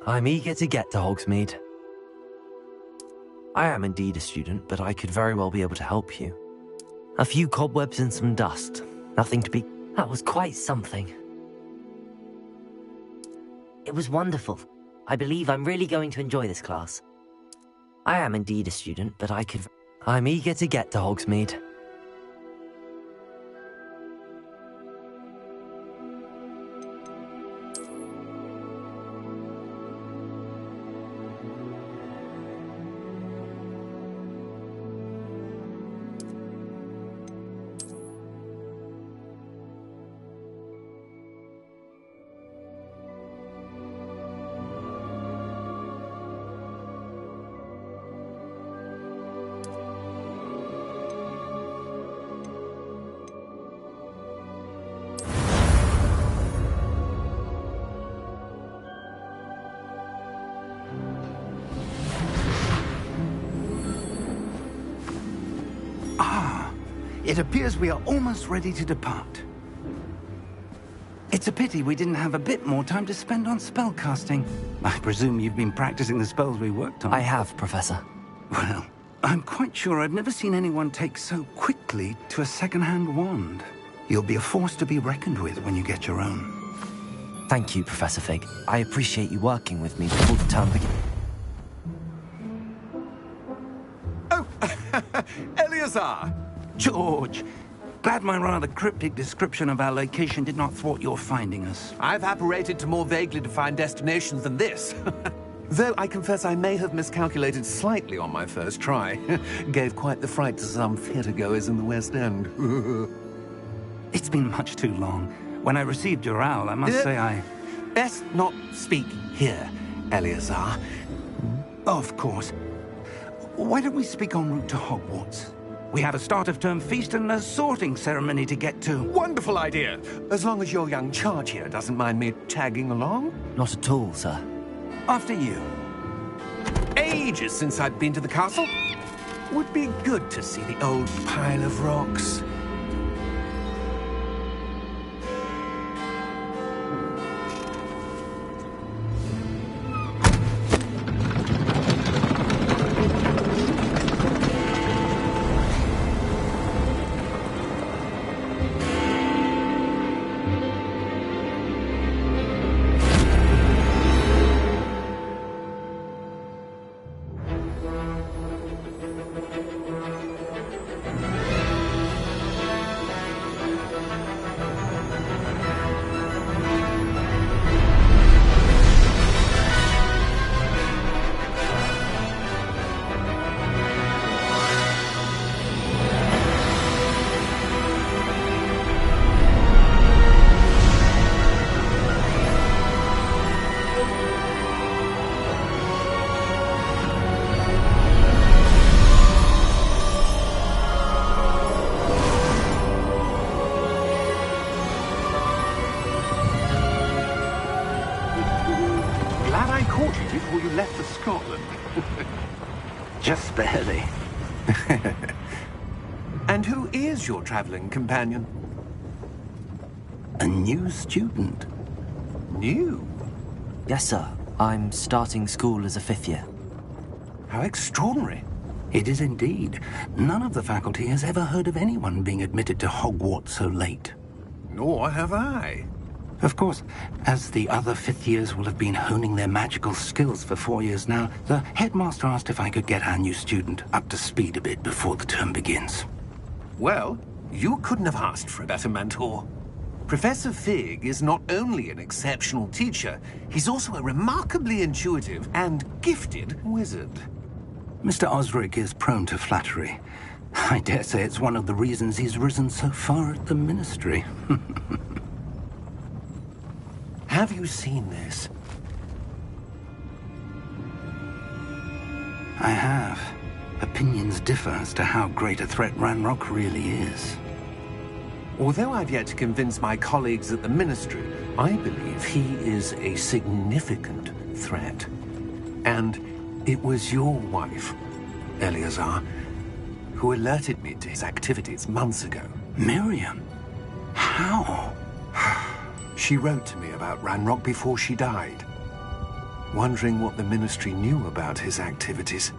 I'm eager to get to Hogsmeade. I am indeed a student, but I could very well be able to help you. A few cobwebs and some dust. Nothing to be... That was quite something. It was wonderful. I believe I'm really going to enjoy this class. I am indeed a student, but I'm eager to get to Hogsmeade. It appears we are almost ready to depart. It's a pity we didn't have a bit more time to spend on spellcasting. I presume you've been practicing the spells we worked on. I have, Professor. Well, I'm quite sure I've never seen anyone take so quickly to a second-hand wand. You'll be a force to be reckoned with when you get your own. Thank you, Professor Fig. I appreciate you working with me before the term begins. Oh, Eleazar! George! Glad my rather cryptic description of our location did not thwart your finding us. I've apparated to more vaguely defined destinations than this. Though I confess I may have miscalculated slightly on my first try. Gave quite the fright to some theatre-goers in the West End. It's been much too long. When I received your owl, I must say I... Best not speak here, Eleazar. Of course. Why don't we speak en route to Hogwarts? We have a start-of-term feast and a sorting ceremony to get to. Wonderful idea! As long as your young charge here doesn't mind me tagging along. Not at all, sir. After you. Ages since I've been to the castle. Would be good to see the old pile of rocks. Before you left for Scotland. Just barely. And who is your traveling companion? A new student. New? Yes, sir. I'm starting school as a 5th year. How extraordinary. It is indeed. None of the faculty has ever heard of anyone being admitted to Hogwarts so late. Nor have I. Of course, as the other 5th years will have been honing their magical skills for 4 years now, the headmaster asked if I could get our new student up to speed a bit before the term begins. Well, you couldn't have asked for a better mentor. Professor Fig is not only an exceptional teacher, he's also a remarkably intuitive and gifted wizard. Mr. Osric is prone to flattery. I dare say it's one of the reasons he's risen so far at the Ministry. Have you seen this? I have. Opinions differ as to how great a threat Ranrock really is. Although I've yet to convince my colleagues at the Ministry, I believe he is a significant threat. And it was your wife, Eleazar, who alerted me to his activities months ago. Miriam? How? She wrote to me about Ranrock before she died. wondering what the Ministry knew about his activities.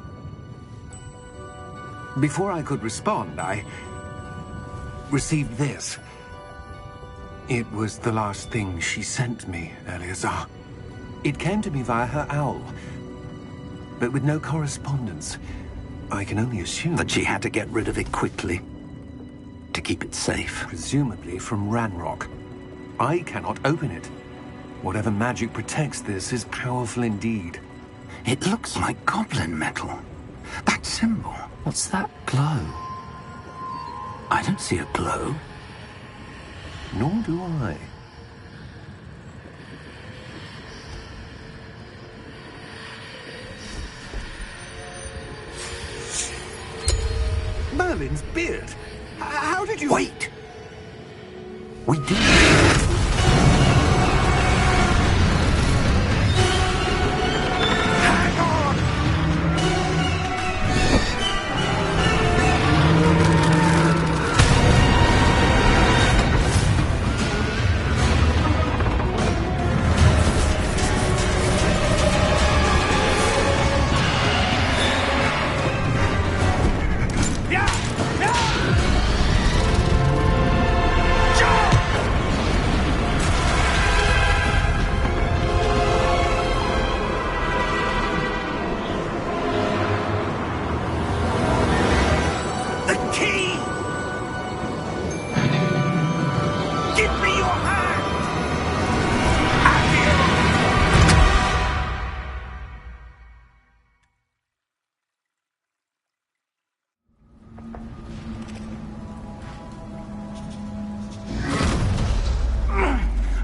Before I could respond, I received this. It was the last thing she sent me, Eleazar. It came to me via her owl, but with no correspondence. I can only assume That she had to get rid of it quickly to keep it safe. presumably from Ranrock. I cannot open it. Whatever magic protects this is powerful indeed. It looks like goblin metal. That symbol. What's that glow? I don't see a glow. Nor do I. Merlin's beard! How did you... Wait! We did. Hang on!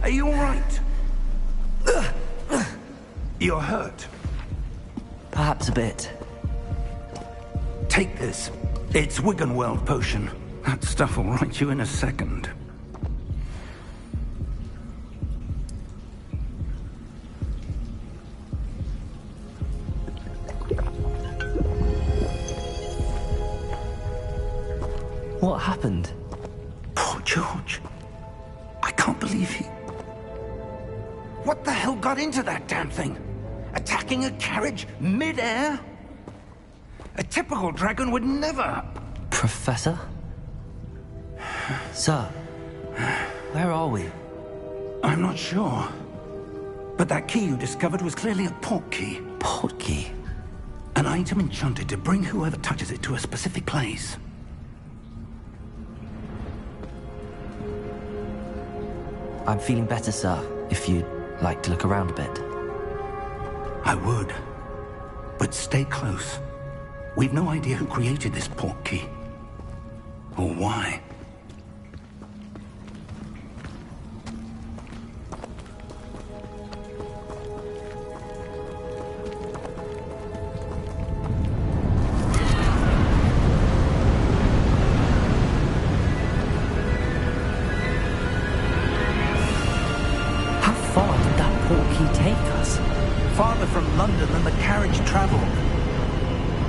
Are you all right? You're hurt. Perhaps a bit. Take this. It's Wiggenweld potion. That stuff will right you in a second. What happened? Poor George. I can't believe he... What the hell got into that damn thing? Attacking a carriage mid-air? A typical dragon would never... Professor? Sir, where are we? I'm not sure. But that key you discovered was clearly a port key. Port key? An item enchanted to bring whoever touches it to a specific place. I'm feeling better, sir, if you'd like to look around a bit. I would. But stay close. We've no idea who created this port key. Or why. How far did that port key take us? Farther from London than the carriage travelled.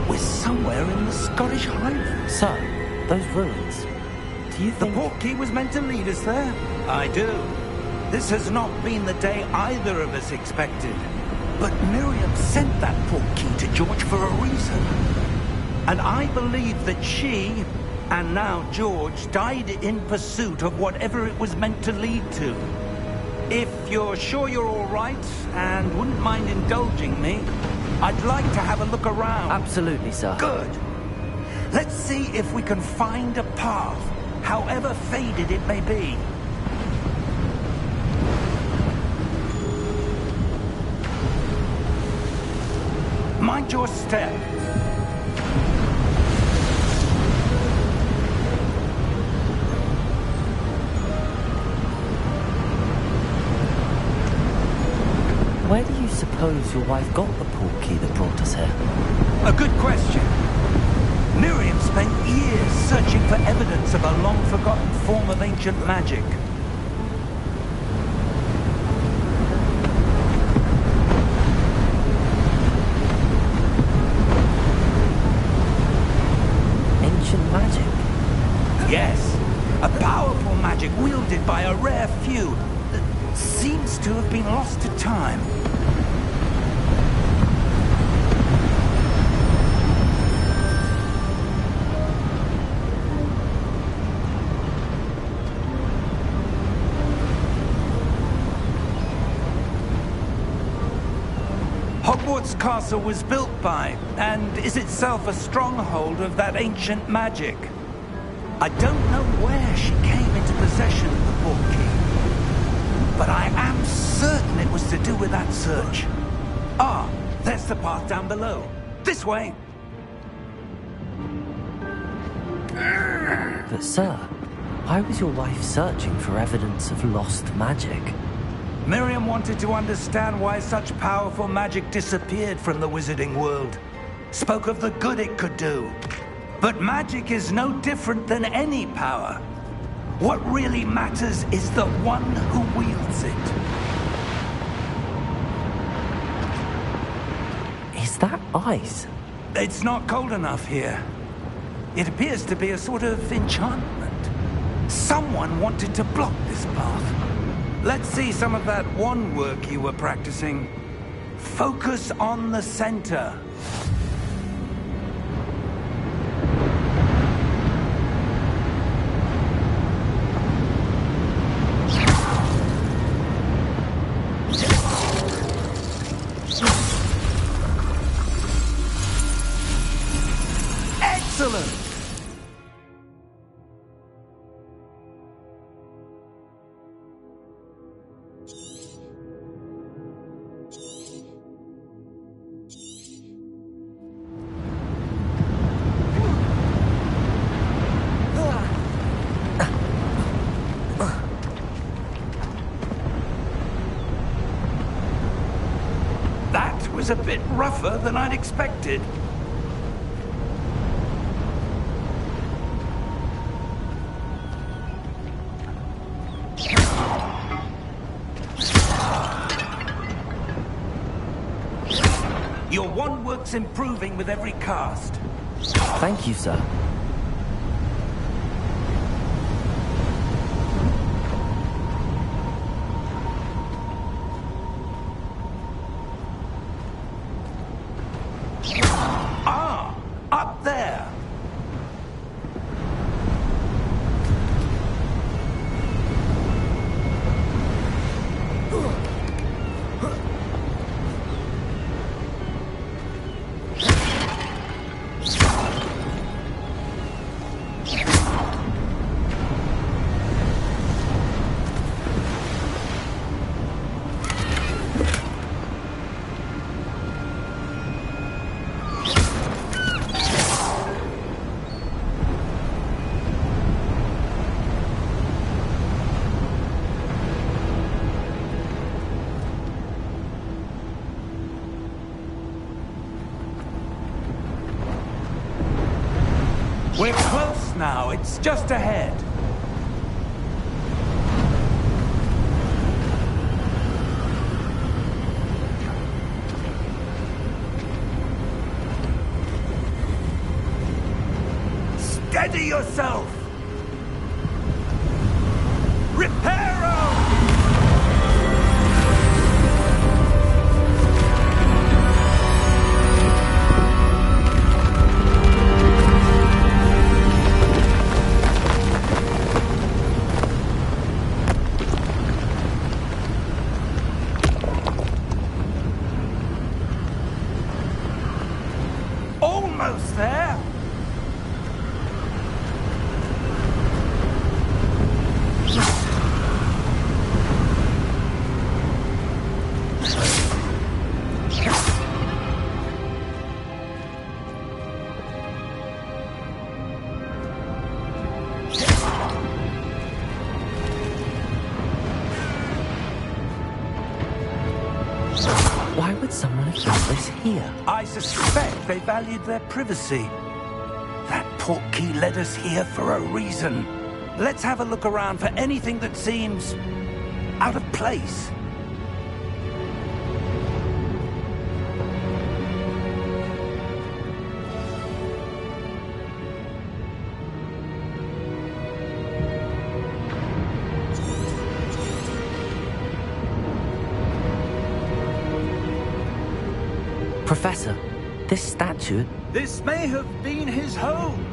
We're somewhere in the Scottish Highlands. Sir, those ruins. Do you The think... port key was meant to lead us there? I do. This has not been the day either of us expected. But Miriam sent that port key to George for a reason. And I believe that she, and now George, died in pursuit of whatever it was meant to lead to. If you're sure you're all right, and wouldn't mind indulging me, I'd like to have a look around. Absolutely, sir. Good. Let's see if we can find a path, however faded it may be. Mind your step. Where do you suppose your wife got the port key that brought us here? A good question. Miriam spent years searching for evidence of a long-forgotten form of ancient magic. Ancient magic? Yes, a powerful magic wielded by a rare few that seems to have been lost to time. Hogwarts Castle was built by, and is itself a stronghold of that ancient magic. I don't know where she came into possession of the portkey, but I am certain it was to do with that search. Ah, there's the path down below. This way. But sir, why was your wife searching for evidence of lost magic? Miriam wanted to understand why such powerful magic disappeared from the wizarding world. Spoke of the good it could do. But magic is no different than any power. What really matters is the one who wields it. Is that ice? It's not cold enough here. It appears to be a sort of enchantment. Someone wanted to block this path. Let's see some of that wand work you were practicing. Focus on the center. Excellent! That was a bit rougher than I'd expected. Your wand work's improving with every cast. Thank you, sir. Ah, up there. We're close now. It's just ahead. Steady yourself! Reparo! Almost there! Why would someone have left this here? I suspect they valued their privacy. That portkey led us here for a reason. Let's have a look around for anything that seems out of place. Professor, this statue... This may have been his home.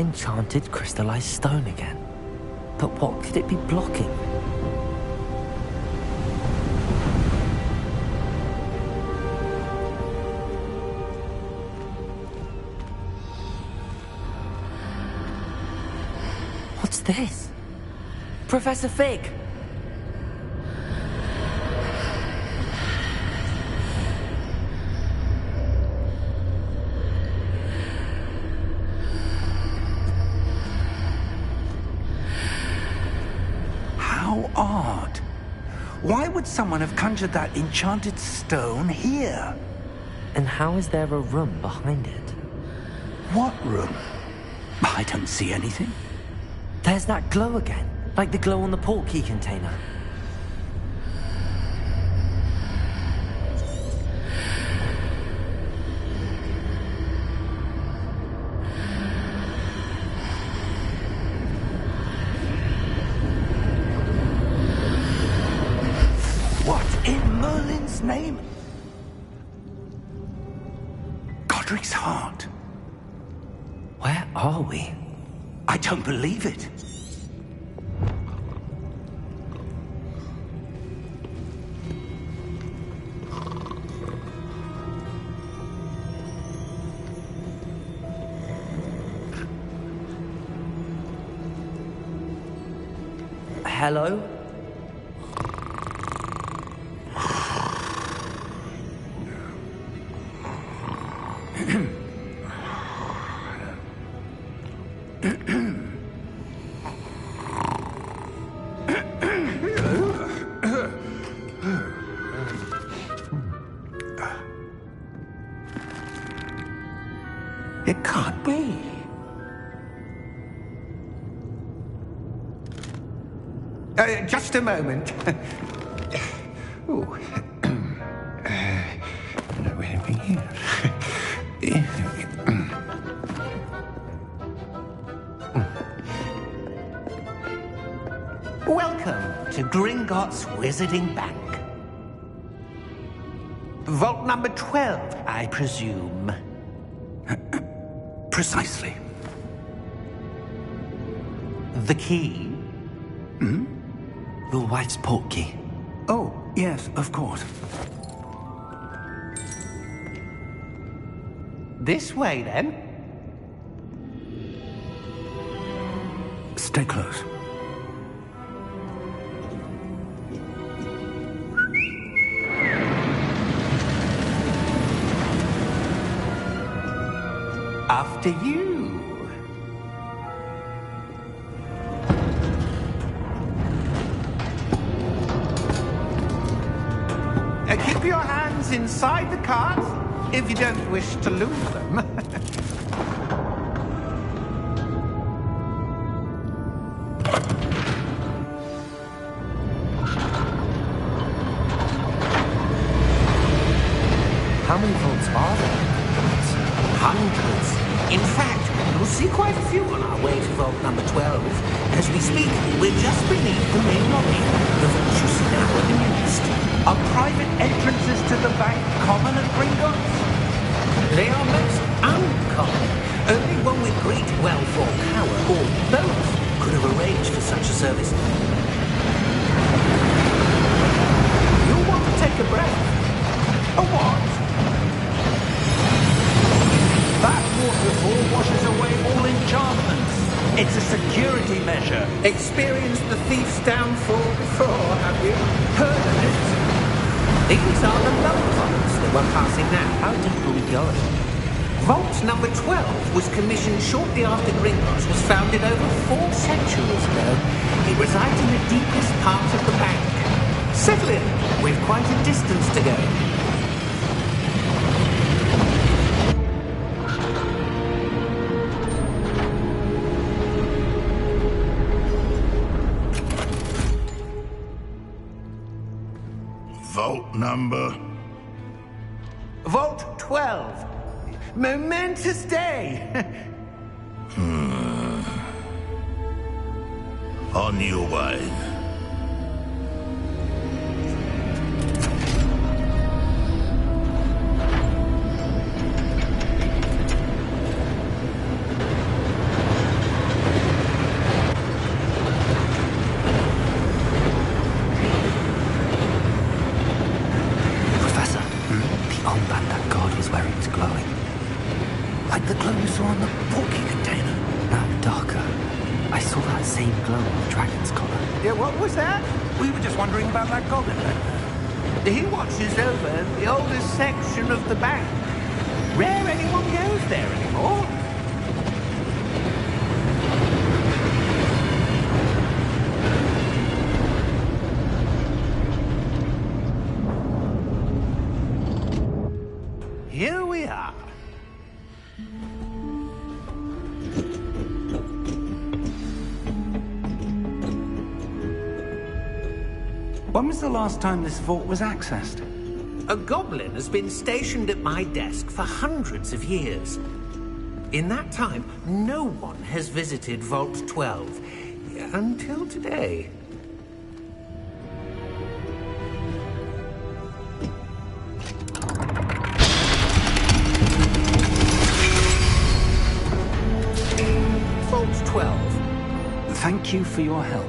enchanted crystallized stone again. But what could it be blocking? What's this? Professor Fig! How odd. Why would someone have conjured that enchanted stone here? And how is there a room behind it? What room? I don't see anything. There's that glow again, like the glow on the portkey container. What in Merlin's name? Godric's heart. Where are we? I don't believe it. Hello? It can't be. Just a moment. Ooh. No, anything here. Welcome to Gringotts Wizarding Bank. Vault number 12, I presume. Precisely. The key? Hmm? Your wife's portkey. Oh, yes, of course. This way, then. Stay close. After you. Keep your hands inside the cart if you don't wish to lose them. How many vaults are there? Hundreds. In fact, you'll see quite a few on our way to vault number 12. As we speak, we're just beneath the main lobby. The vaults you see now are the east. Are private entrances to the bank common at Gringotts? They are most uncommon. Only one with great wealth or power, or both, could have arranged for such a service. You'll want to take a breath. A what? That waterfall washes away all enchantments. It's a security measure. Experienced the thief's downfall before, have you? Heard of it? These are the lower vaults that we're passing now. How deep are we going? Vault number 12 was commissioned shortly after Gringotts was founded over 4 centuries ago. It resides in the deepest part of the bank. Settle in. We've quite a distance to go. Vault number? Vault 12. Momentous day. On your way. saw on the porky container. Now darker. I saw that same glow on the dragon's collar. Yeah, what was that? We were just wondering about that goblin back there. He watches over the oldest section of the bank. Rare anyone goes there anymore. Here we are. When was the last time this vault was accessed? A goblin has been stationed at my desk for hundreds of years. In that time, no one has visited Vault 12. Until today. Vault 12. Thank you for your help.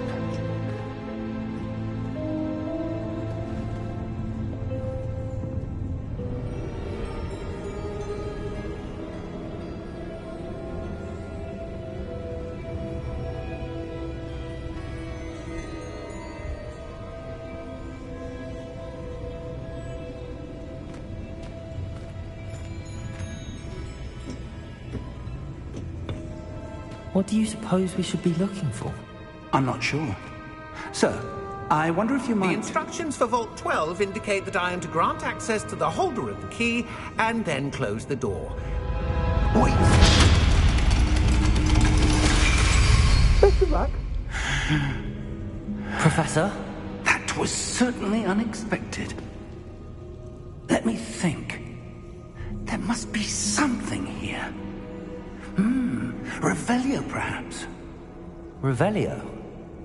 What do you suppose we should be looking for? I'm not sure. Sir, I wonder if you The might... instructions for Vault 12 indicate that I am to grant access to the holder of the key and then close the door. Wait! Best of luck. Professor? That was certainly unexpected. Let me think. There must be something here. Revelio, perhaps? Revelio?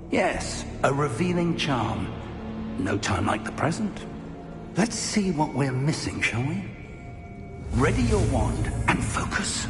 Yes, a revealing charm. No time like the present. Let's see what we're missing, shall we? Ready your wand and focus.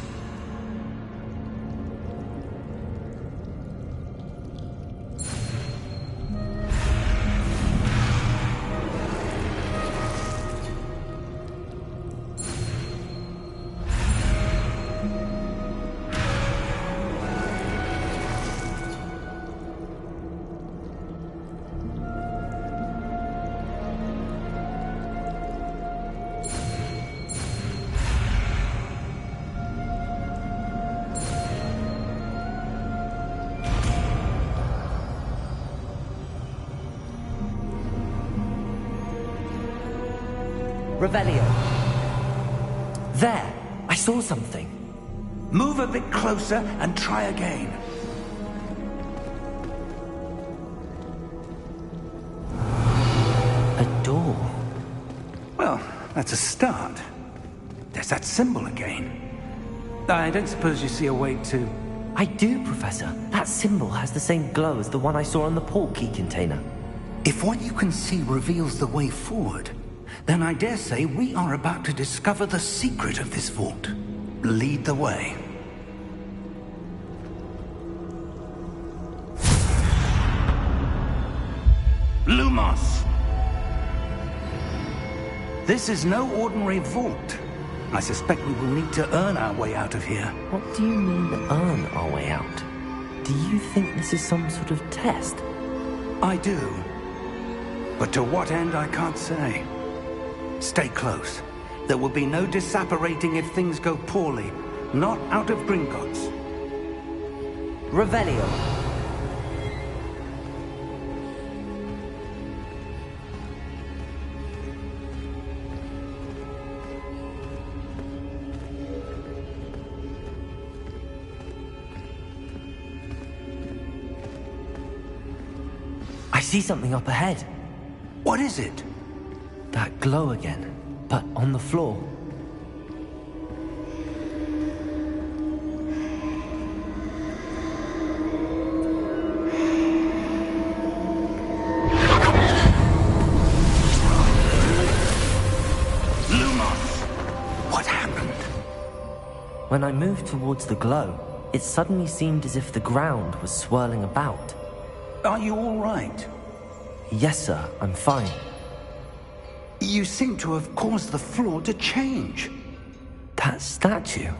Revelio. There! I saw something. Move a bit closer and try again. A door. Well, that's a start. There's that symbol again. I don't suppose you see a way to... I do, Professor. That symbol has the same glow as the one I saw on the port key container. If what you can see reveals the way forward, then I dare say we are about to discover the secret of this vault. Lead the way. Lumos! This is no ordinary vault. I suspect we will need to earn our way out of here. What do you mean, earn our way out? Do you think this is some sort of test? I do. But to what end, I can't say. Stay close. There will be no disapparating if things go poorly. Not out of Gringotts. Revelio. I see something up ahead. What is it? That glow again, but on the floor. Lumos! What happened? When I moved towards the glow, it suddenly seemed as if the ground was swirling about. Are you all right? Yes, sir, I'm fine. You seem to have caused the floor to change. That statue?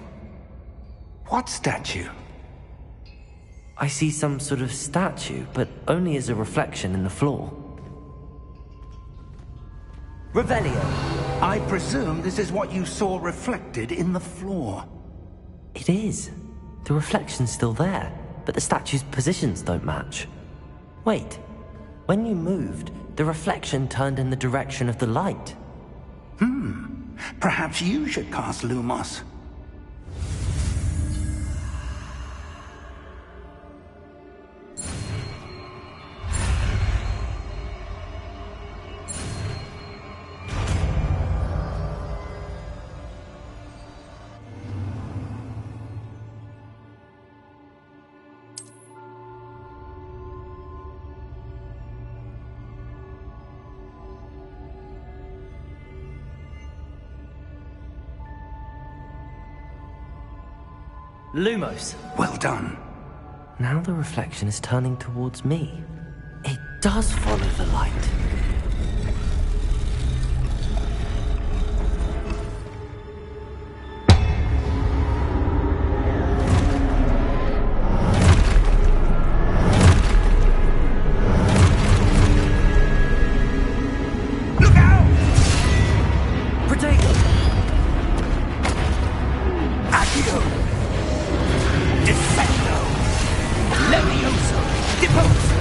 What statue? I see some sort of statue, but only as a reflection in the floor. Revelio. I presume this is what you saw reflected in the floor. It is. The reflection's still there, but the statue's positions don't match. Wait, when you moved, the reflection turned in the direction of the light. Perhaps you should cast Lumos. Lumos. Well done. Now the reflection is turning towards me. It does follow the light. Look out! Protego! Accio! Defendo! Levioso! Deposo!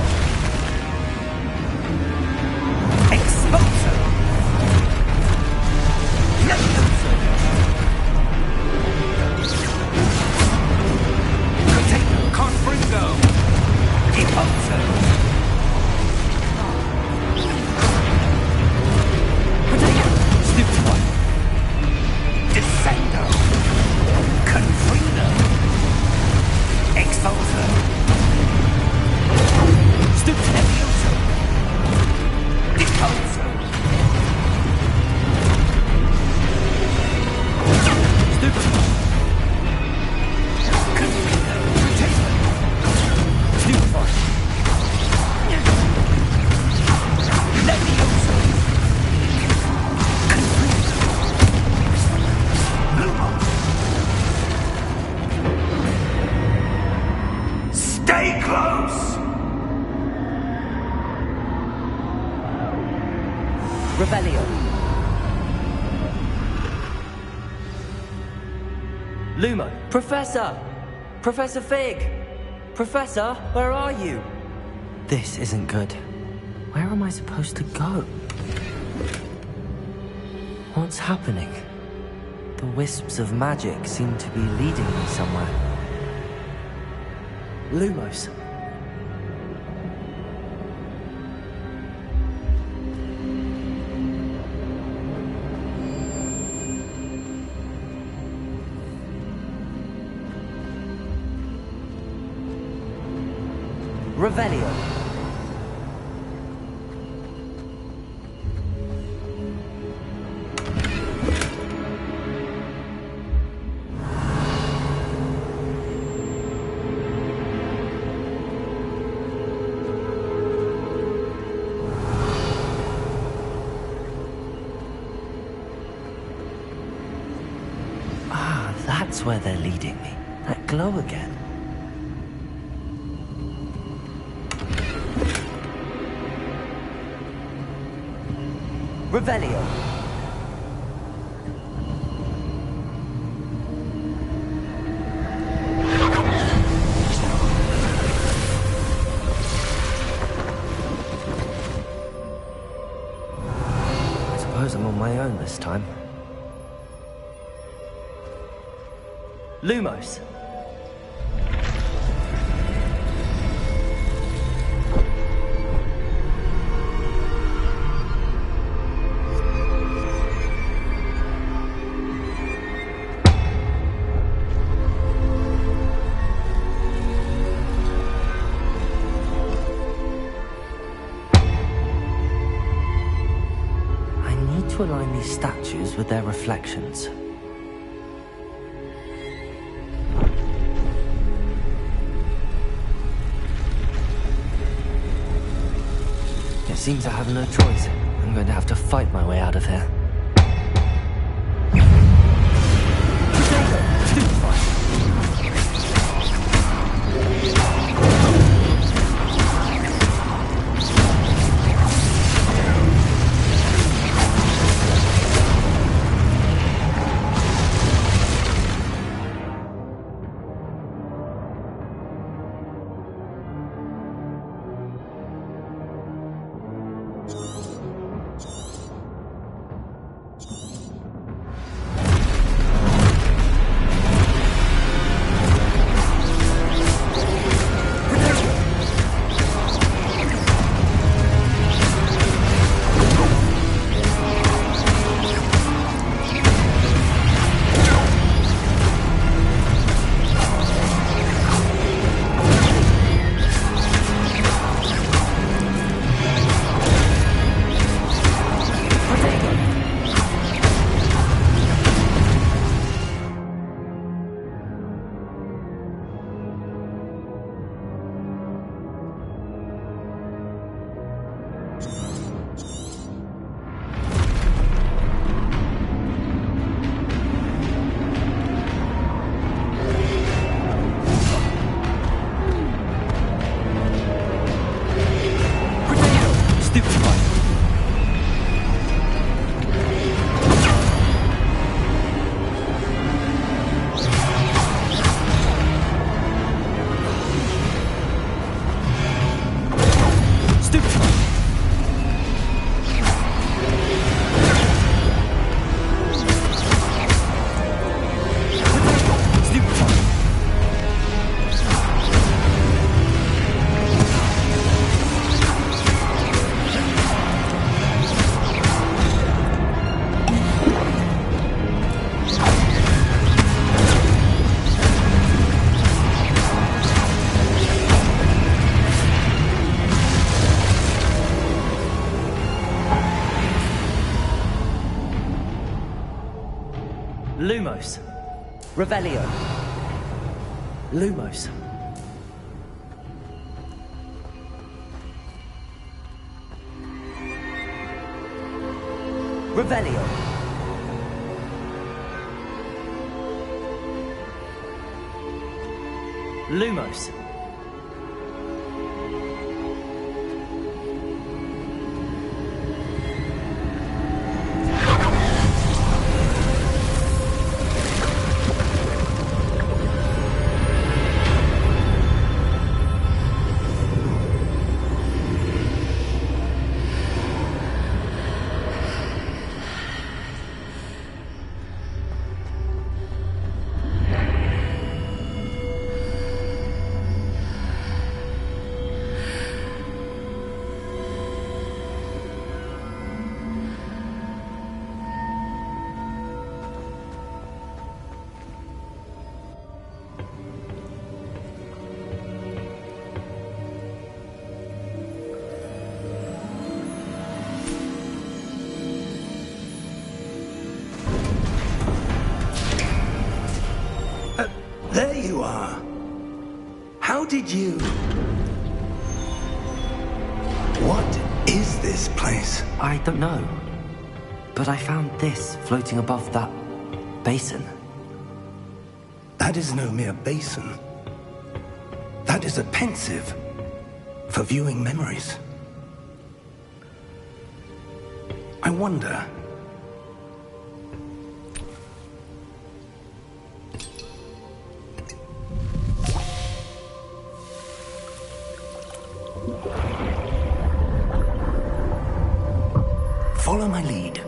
Exposo! Levioso! Potato! Confringo! Deposo! Potato! Stupid one! Descendo! Confringo! Exposo! Stupid Levioso! Deposo! Stupid one! Confringo! Potato! Stupid one! Levioso! Stay close! Revelio. Lumo! Professor! Professor Fig! Professor, where are you? This isn't good. Where am I supposed to go? What's happening? The wisps of magic seem to be leading me somewhere. Lumos. Revelio. Ah, that's where they're leading me. That glow again. Revelio. I suppose I'm on my own this time. Lumos. I need to align these statues with their reflections. It seems I have no choice. I'm going to have to fight my way out of here. Potato! Stupefy! Lumos. Revelio. Lumos. Revelio. Lumos. There you are. How did you... What is this place? I don't know. But I found this floating above that basin. That is no mere basin. That is a pensive for viewing memories. I wonder... Follow my lead.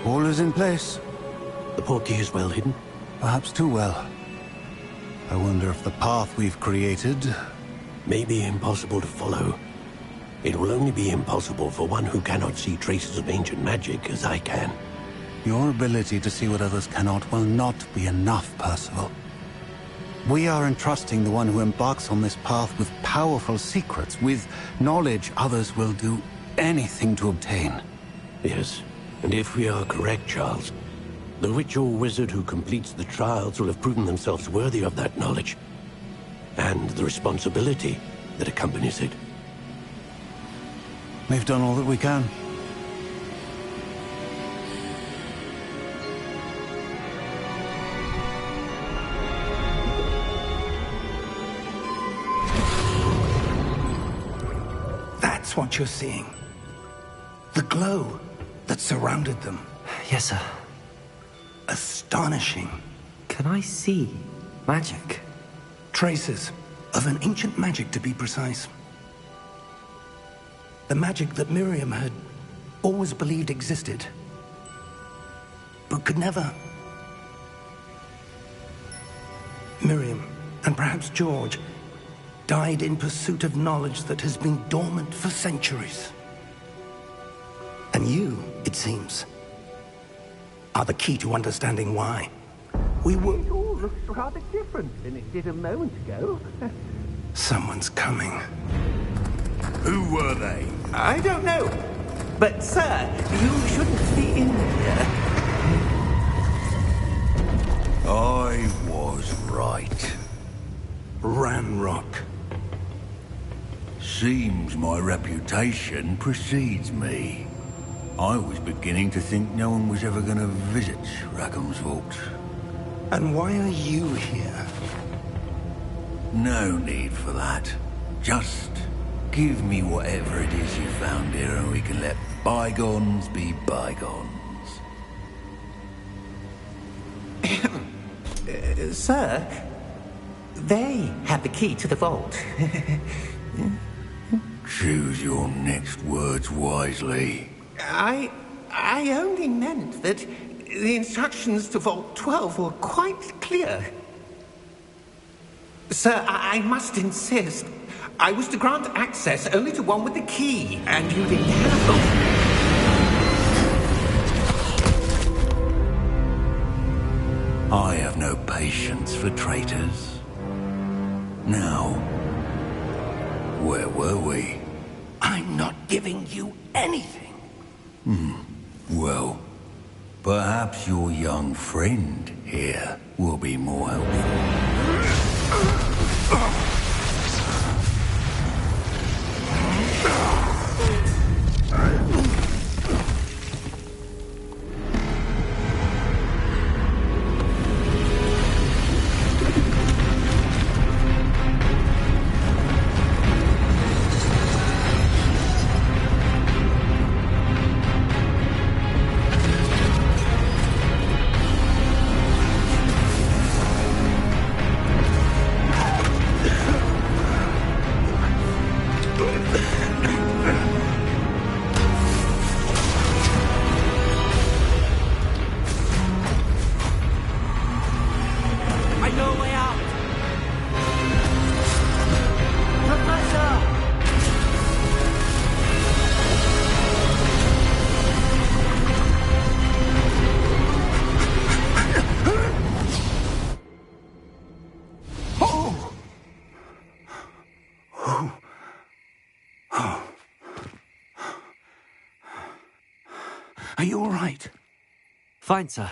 All is in place. The portkey is well hidden. Perhaps too well. I wonder if the path we've created... May be impossible to follow. It will only be impossible for one who cannot see traces of ancient magic as I can. Your ability to see what others cannot will not be enough, Percival. We are entrusting the one who embarks on this path with powerful secrets, with knowledge others will do anything to obtain. Yes, and if we are correct, Charles, the witch or wizard who completes the trials will have proven themselves worthy of that knowledge, and the responsibility that accompanies it. We've done all that we can. That's what you're seeing. The glow that surrounded them. Yes, sir. Astonishing. Can I see magic? Traces of an ancient magic, to be precise. The magic that Miriam had always believed existed, but could never. Miriam, and perhaps George, died in pursuit of knowledge that has been dormant for centuries. And you, it seems, are the key to understanding why. We were... It all looks rather different than it did a moment ago. Someone's coming. Who were they? I don't know. But, sir, you shouldn't be in here. I was right. Ranrock. Seems my reputation precedes me. I was beginning to think no one was ever going to visit Rackham's Vault. And why are you here? No need for that. Just give me whatever it is you found here and we can let bygones be bygones. Sir, they have the key to the vault. Choose your next words wisely. I only meant that the instructions to Vault 12 were quite clear. Sir, I must insist. I was to grant access only to one with the key, and you didn't have them. I have no patience for traitors. Now, where were we? I'm not giving you anything. Well, perhaps your young friend here will be more helpful. Are you all right? Fine, sir.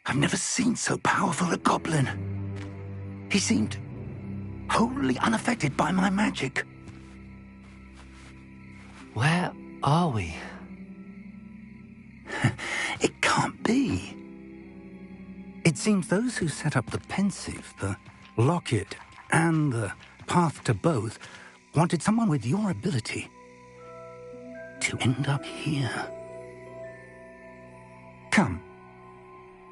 I've never seen so powerful a goblin. He seemed wholly unaffected by my magic. Where are we? It can't be. It seems those who set up the pensive, the locket, and the path to both wanted someone with your ability to end up here. Come.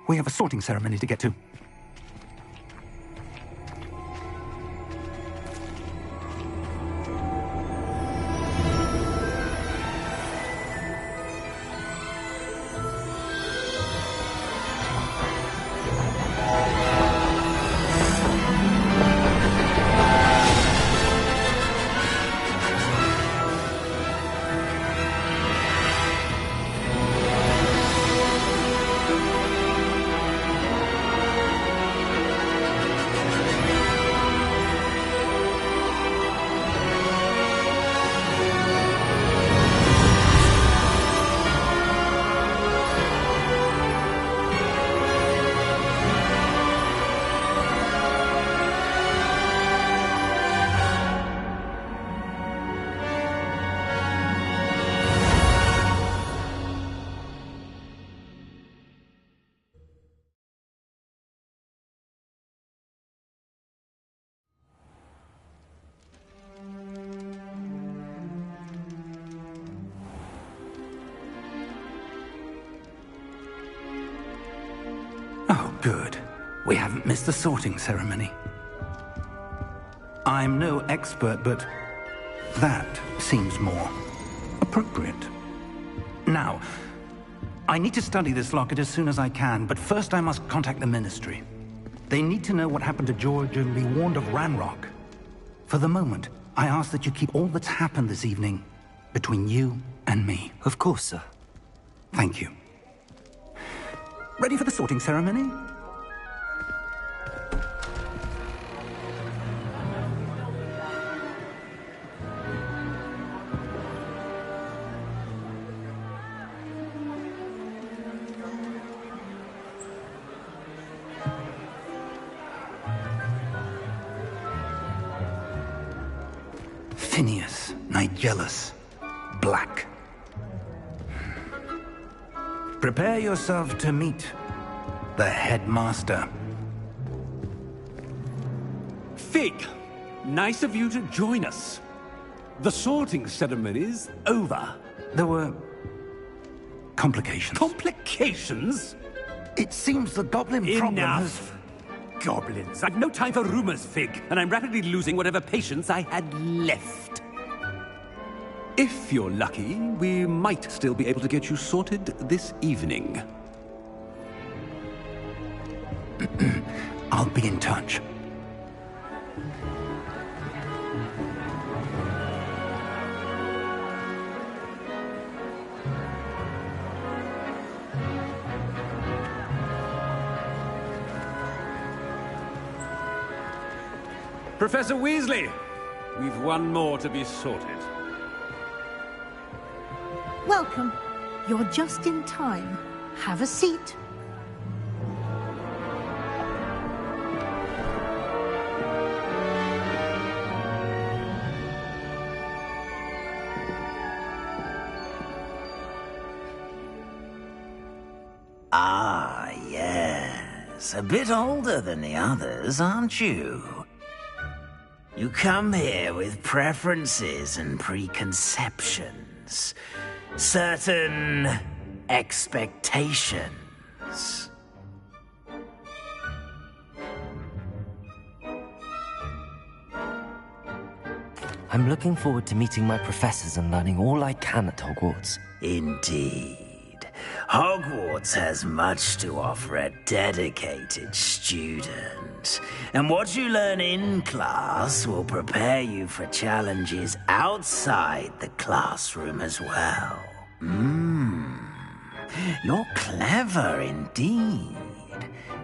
We have a sorting ceremony to get to. Oh, good. We haven't missed the sorting ceremony. I'm no expert, but that seems more appropriate. Now, I need to study this locket as soon as I can, but first I must contact the Ministry. They need to know what happened to George and be warned of Ranrock. For the moment, I ask that you keep all that's happened this evening between you and me. Of course, sir. Thank you. Ready for the sorting ceremony? Phineas, Nigellus, Black. Prepare yourself to meet the headmaster. Fig, nice of you to join us. The sorting ceremony's over. There were complications. Complications? It seems the goblin problem has... Enough. Goblins. I've no time for rumors, Fig, and I'm rapidly losing whatever patience I had left. If you're lucky, we might still be able to get you sorted this evening. I'll be in touch. Professor Weasley, we've one more to be sorted. Welcome. You're just in time. Have a seat. Ah, yes. A bit older than the others, aren't you? You come here with preferences and preconceptions. Certain expectations. I'm looking forward to meeting my professors and learning all I can at Hogwarts. Indeed. Hogwarts has much to offer a dedicated student. And what you learn in class will prepare you for challenges outside the classroom as well. You're clever indeed.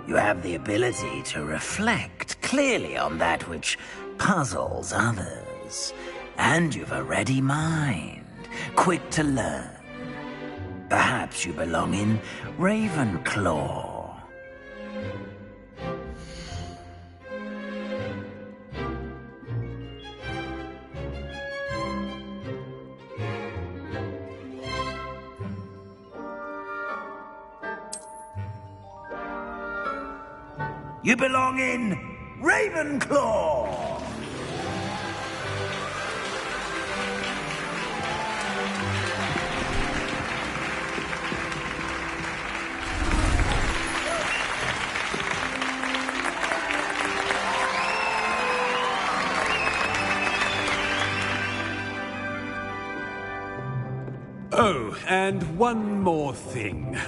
You have the ability to reflect clearly on that which puzzles others. And you've a ready mind, quick to learn. Perhaps you belong in Ravenclaw. You belong in Ravenclaw! Oh, and one more thing.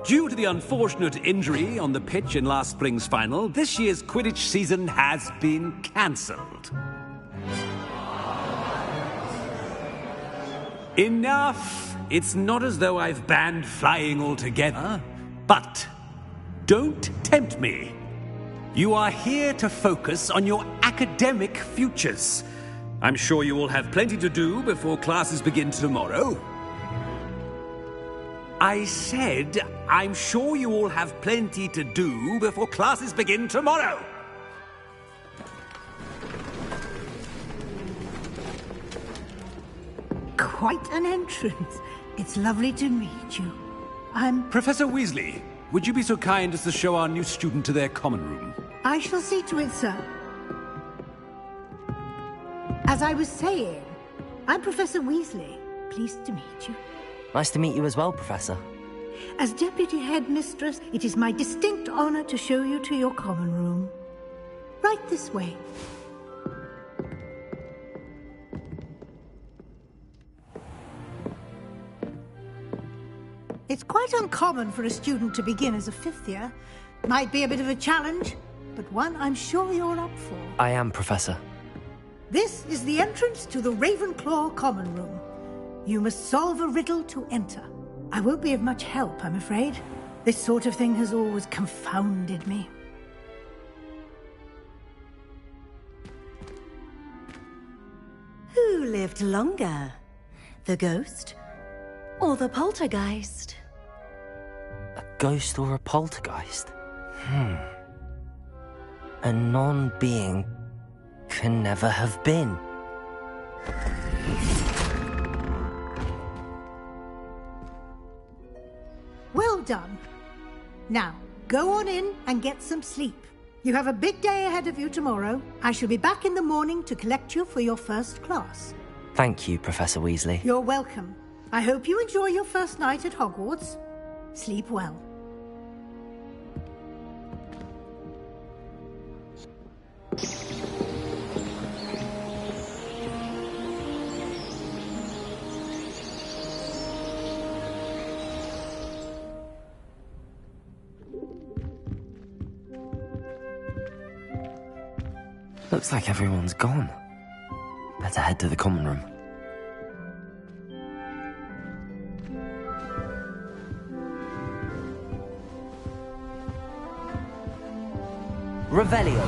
Due to the unfortunate injury on the pitch in last spring's final, this year's Quidditch season has been cancelled. Enough! It's not as though I've banned flying altogether. But don't tempt me. You are here to focus on your academic futures. I'm sure you will have plenty to do before classes begin tomorrow. I said, I'm sure you all have plenty to do before classes begin tomorrow. Quite an entrance. It's lovely to meet you. I'm... Professor Weasley, would you be so kind as to show our new student to their common room? I shall see to it, sir. As I was saying, I'm Professor Weasley. Pleased to meet you. Nice to meet you as well, Professor. As Deputy Headmistress, it is my distinct honor to show you to your common room. Right this way. It's quite uncommon for a student to begin as a fifth year. Might be a bit of a challenge, but one I'm sure you're up for. I am, Professor. This is the entrance to the Ravenclaw common room. You must solve a riddle to enter. I won't be of much help, I'm afraid. This sort of thing has always confounded me. Who lived longer? The ghost or the poltergeist? A ghost or a poltergeist? A non-being can never have been. Well done. Now, go on in and get some sleep. You have a big day ahead of you tomorrow. I shall be back in the morning to collect you for your first class. Thank you, Professor Weasley. You're welcome. I hope you enjoy your first night at Hogwarts. Sleep well. Looks like everyone's gone. Better head to the common room. Revelio.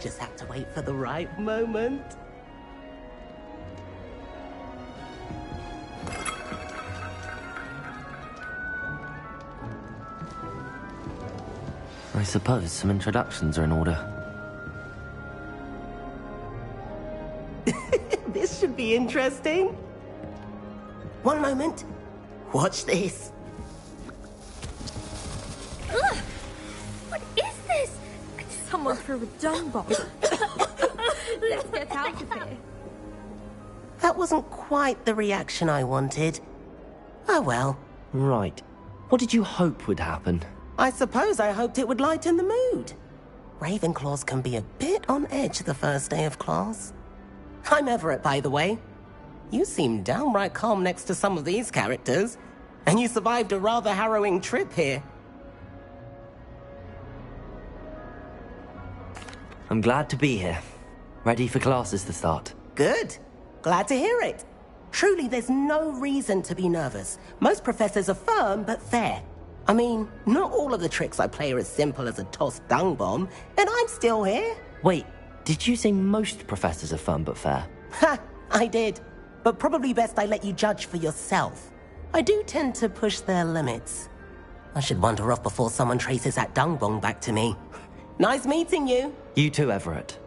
Just have to wait for the right moment. I suppose some introductions are in order. This should be interesting. One moment. Watch this. Ugh! What is this? Someone threw a dung bomb. Let's get out of here. That wasn't quite the reaction I wanted. Oh well. Right. What did you hope would happen? I suppose I hoped it would lighten the mood. Ravenclaws can be a bit on edge the first day of class. I'm Everett, by the way. You seem downright calm next to some of these characters, and you survived a rather harrowing trip here. I'm glad to be here. Ready for classes to start. Good. Glad to hear it. Truly, there's no reason to be nervous. Most professors are firm but fair. I mean, not all of the tricks I play are as simple as a tossed dung bomb, and I'm still here. Wait, did you say most professors are fun but fair? Ha! I did. But probably best I let you judge for yourself. I do tend to push their limits. I should wander off before someone traces that dung bomb back to me. Nice meeting you. You too, Everett.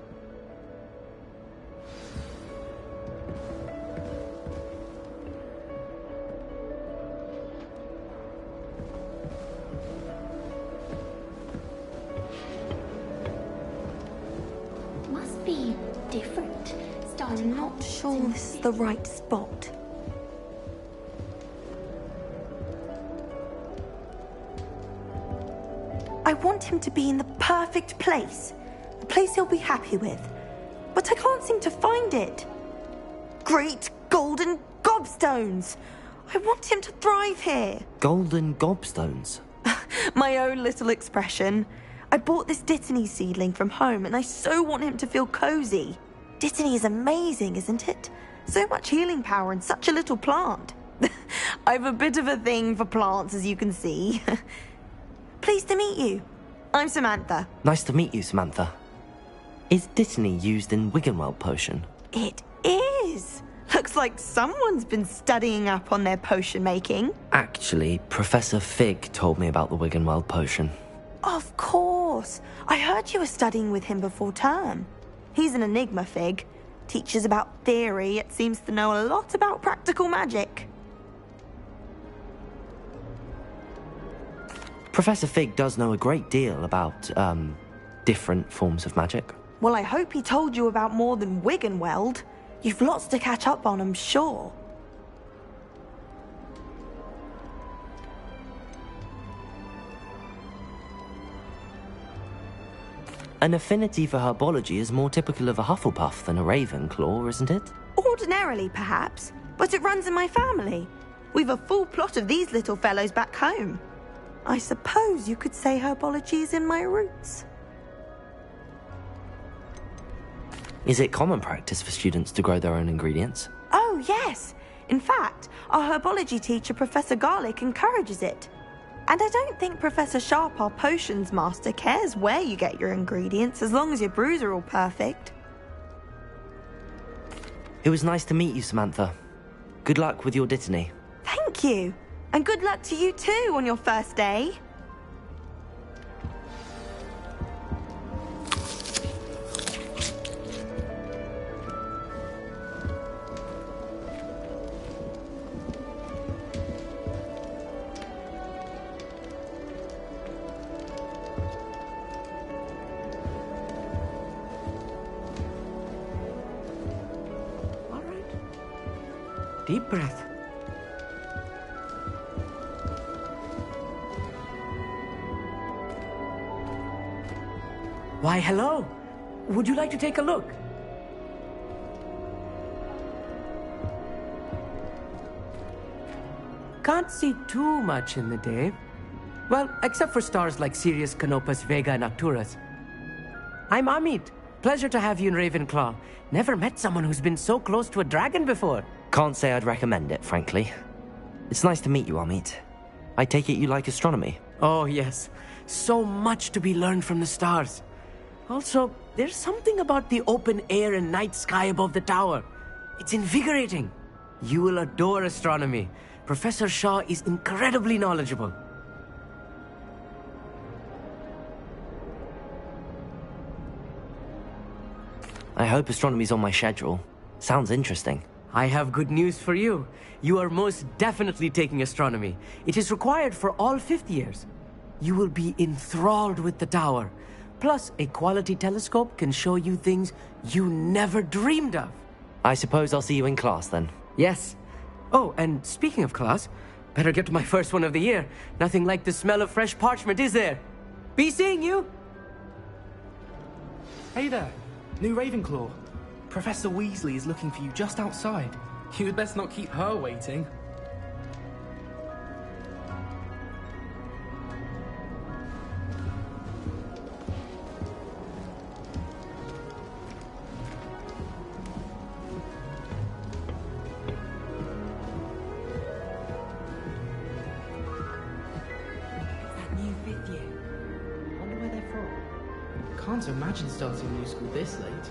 Must be different. I'm not sure this is the right spot. I want him to be in the perfect place. A place he'll be happy with. But I can't seem to find it. Great golden gobstones! I want him to thrive here. Golden gobstones? My own little expression. I bought this Dittany seedling from home and I so want him to feel cozy. Dittany is amazing, isn't it? So much healing power in such a little plant. I've a bit of a thing for plants, as you can see. Pleased to meet you. I'm Samantha. Nice to meet you, Samantha. Is Dittany used in Wiggenweld potion? It is. Looks like someone's been studying up on their potion making. Actually, Professor Fig told me about the Wiggenweld potion. Of course. I heard you were studying with him before term. He's an enigma, Fig. Teaches about theory, yet seems to know a lot about practical magic. Professor Fig does know a great deal about, different forms of magic. Well, I hope he told you about more than Wiggenweld. You've lots to catch up on, I'm sure. An affinity for herbology is more typical of a Hufflepuff than a Ravenclaw, isn't it? Ordinarily, perhaps, but it runs in my family. We've a full plot of these little fellows back home. I suppose you could say herbology is in my roots. Is it common practice for students to grow their own ingredients? Oh, yes. In fact, our herbology teacher, Professor Garlick, encourages it. And I don't think Professor Sharp, our potions master, cares where you get your ingredients as long as your brews are all perfect. It was nice to meet you, Samantha. Good luck with your Dittany. Thank you. And good luck to you too on your first day. Deep breath. Why, hello. Would you like to take a look? can't see too much in the day. Well, except for stars like Sirius, Canopus, Vega, and Arcturus. I'm Amit. Pleasure to have you in Ravenclaw. Never met someone who's been so close to a dragon before. Can't say I'd recommend it, frankly. It's nice to meet you, Amit. I take it you like astronomy? Oh, yes. So much to be learned from the stars. Also, there's something about the open air and night sky above the tower. It's invigorating. You will adore astronomy. Professor Shaw is incredibly knowledgeable. I hope astronomy's on my schedule. Sounds interesting. I have good news for you. You are most definitely taking astronomy. It is required for all fifth years. You will be enthralled with the tower. Plus, a quality telescope can show you things you never dreamed of. I suppose I'll see you in class then. Yes. Oh, and speaking of class, better get to my first one of the year. Nothing like the smell of fresh parchment, is there? Be seeing you! Hey there. New Ravenclaw. Professor Weasley is looking for you just outside. You had best not keep her waiting. That new fifth year. Wonder where they're from. Can't imagine starting new school this late.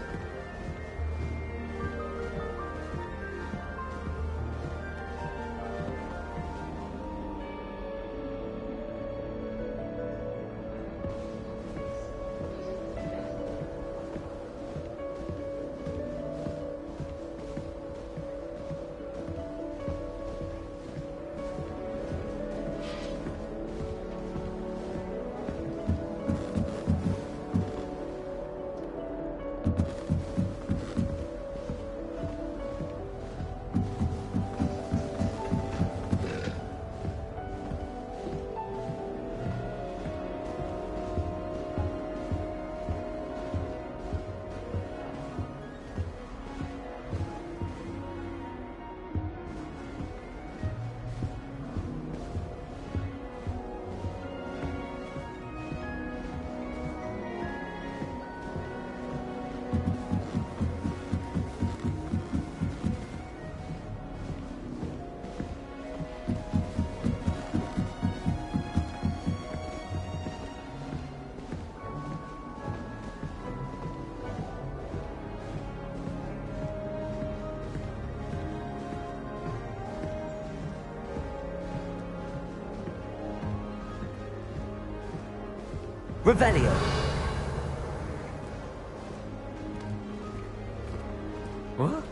Revelio. What?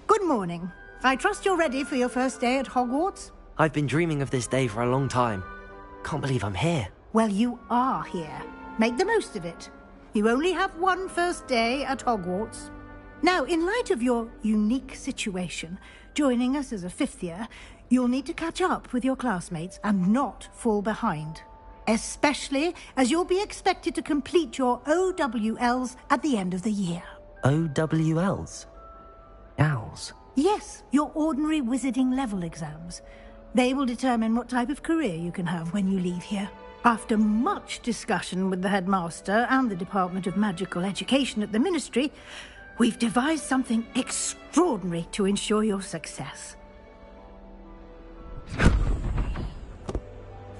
Good morning. I trust you're ready for your first day at Hogwarts? I've been dreaming of this day for a long time. Can't believe I'm here. Well, you are here. Make the most of it. You only have one first day at Hogwarts. Now, in light of your unique situation, joining us as a fifth year, you'll need to catch up with your classmates and not fall behind. Especially as you'll be expected to complete your OWLs at the end of the year. OWLs? Owls? Yes, your ordinary wizarding level exams. They will determine what type of career you can have when you leave here. After much discussion with the headmaster and the Department of Magical Education at the Ministry, we've devised something extraordinary to ensure your success.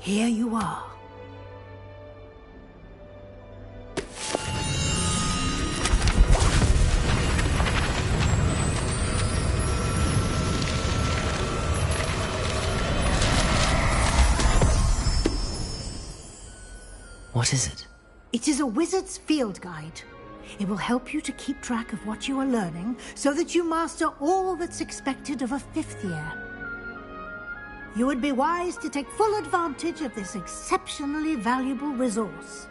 Here you are. What is it? It is a wizard's field guide. It will help you to keep track of what you are learning so that you master all that's expected of a fifth year. You would be wise to take full advantage of this exceptionally valuable resource.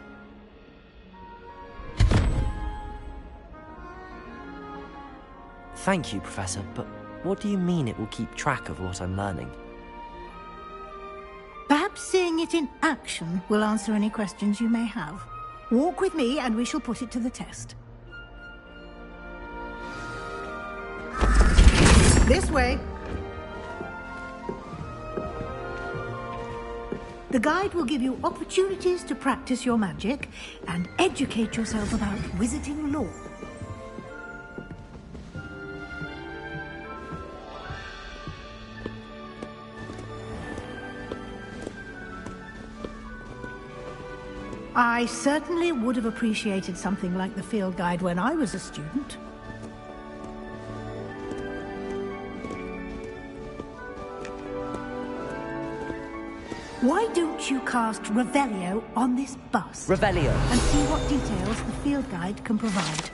Thank you, Professor, but what do you mean it will keep track of what I'm learning? Perhaps seeing it in action will answer any questions you may have. Walk with me and we shall put it to the test. This way. The guide will give you opportunities to practice your magic and educate yourself about wizarding lore. I certainly would have appreciated something like the field guide when I was a student. Why don't you cast Revelio on this bus? Revelio. And see what details the field guide can provide.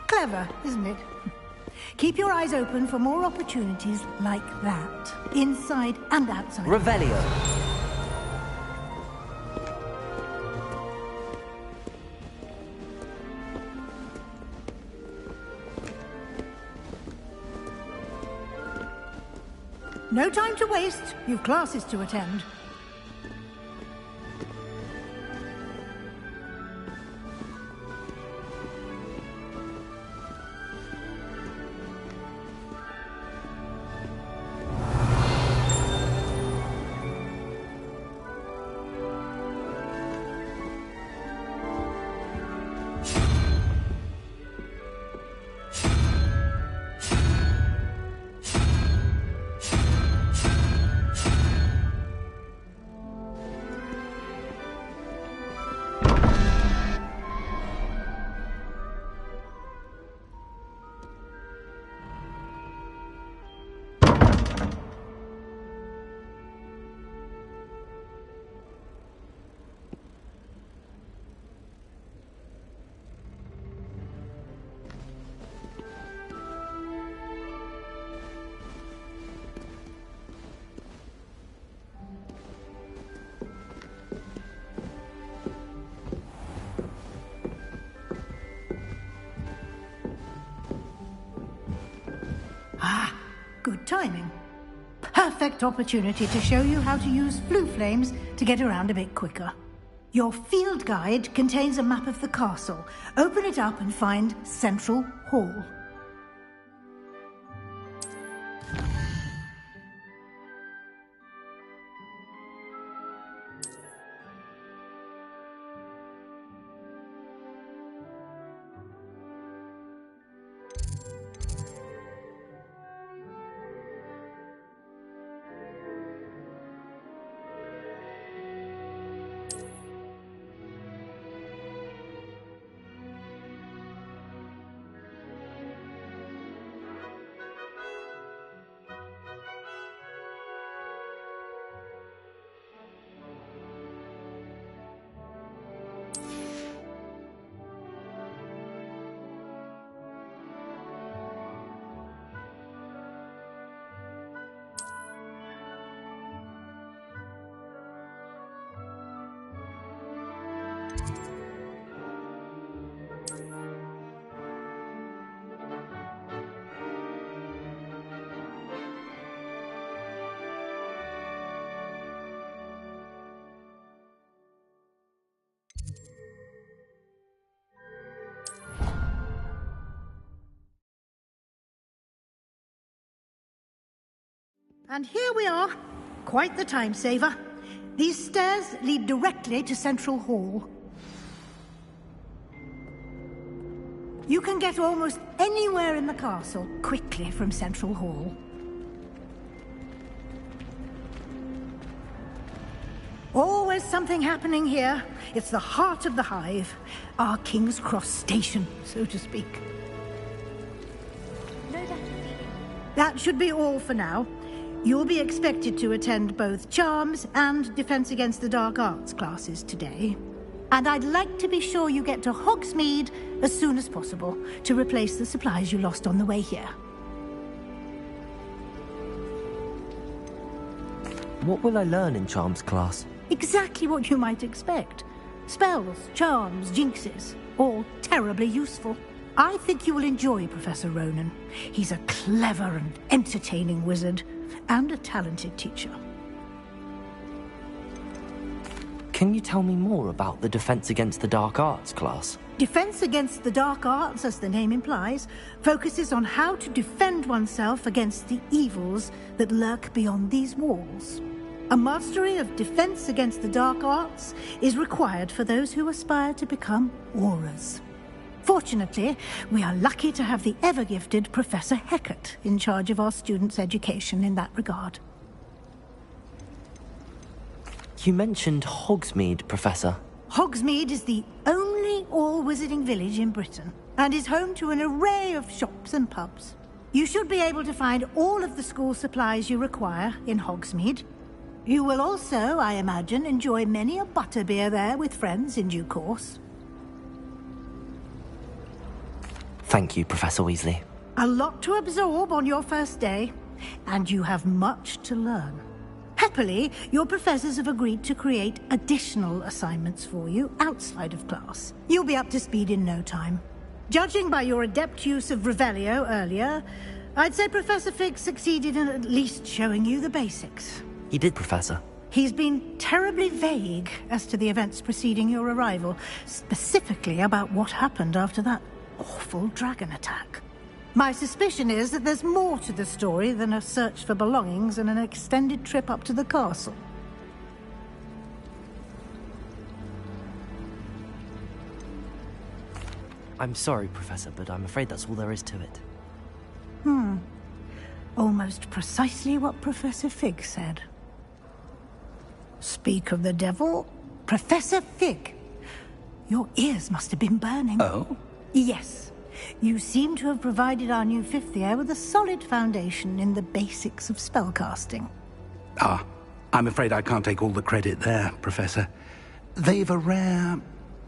Clever, isn't it? Keep your eyes open for more opportunities like that, inside and outside. Revelio. No time to waste. You've classes to attend. Good timing. Perfect opportunity to show you how to use flue flames to get around a bit quicker. Your field guide contains a map of the castle. Open it up and find Central Hall. And here we are. Quite the time saver. These stairs lead directly to Central Hall. You can get almost anywhere in the castle quickly from Central Hall. Always something happening here. It's the heart of the hive. Our King's Cross station, so to speak. That should be all for now. You'll be expected to attend both Charms and Defense Against the Dark Arts classes today. And I'd like to be sure you get to Hogsmeade as soon as possible to replace the supplies you lost on the way here. What will I learn in Charms class? Exactly what you might expect. Spells, charms, jinxes, all terribly useful. I think you will enjoy Professor Ronan. He's a clever and entertaining wizard, and a talented teacher. Can you tell me more about the Defense Against the Dark Arts class? Defense Against the Dark Arts, as the name implies, focuses on how to defend oneself against the evils that lurk beyond these walls. A mastery of Defense Against the Dark Arts is required for those who aspire to become Aurors. Fortunately, we are lucky to have the ever-gifted Professor Hecat in charge of our students' education in that regard. You mentioned Hogsmeade, Professor. Hogsmeade is the only all-wizarding village in Britain, and is home to an array of shops and pubs. You should be able to find all of the school supplies you require in Hogsmeade. You will also, I imagine, enjoy many a butterbeer there with friends in due course. Thank you, Professor Weasley. A lot to absorb on your first day, and you have much to learn. Happily, your professors have agreed to create additional assignments for you outside of class. You'll be up to speed in no time. Judging by your adept use of Revelio earlier, I'd say Professor Fig succeeded in at least showing you the basics. He did, Professor. He's been terribly vague as to the events preceding your arrival, specifically about what happened after that awful dragon attack. My suspicion is that there's more to the story than a search for belongings and an extended trip up to the castle. I'm sorry, Professor, but I'm afraid that's all there is to it. Almost precisely what Professor Fig said. Speak of the devil, Professor Fig. Your ears must have been burning. Oh? Yes. You seem to have provided our new fifth year with a solid foundation in the basics of spellcasting. Ah, I'm afraid I can't take all the credit there, Professor. They've a rare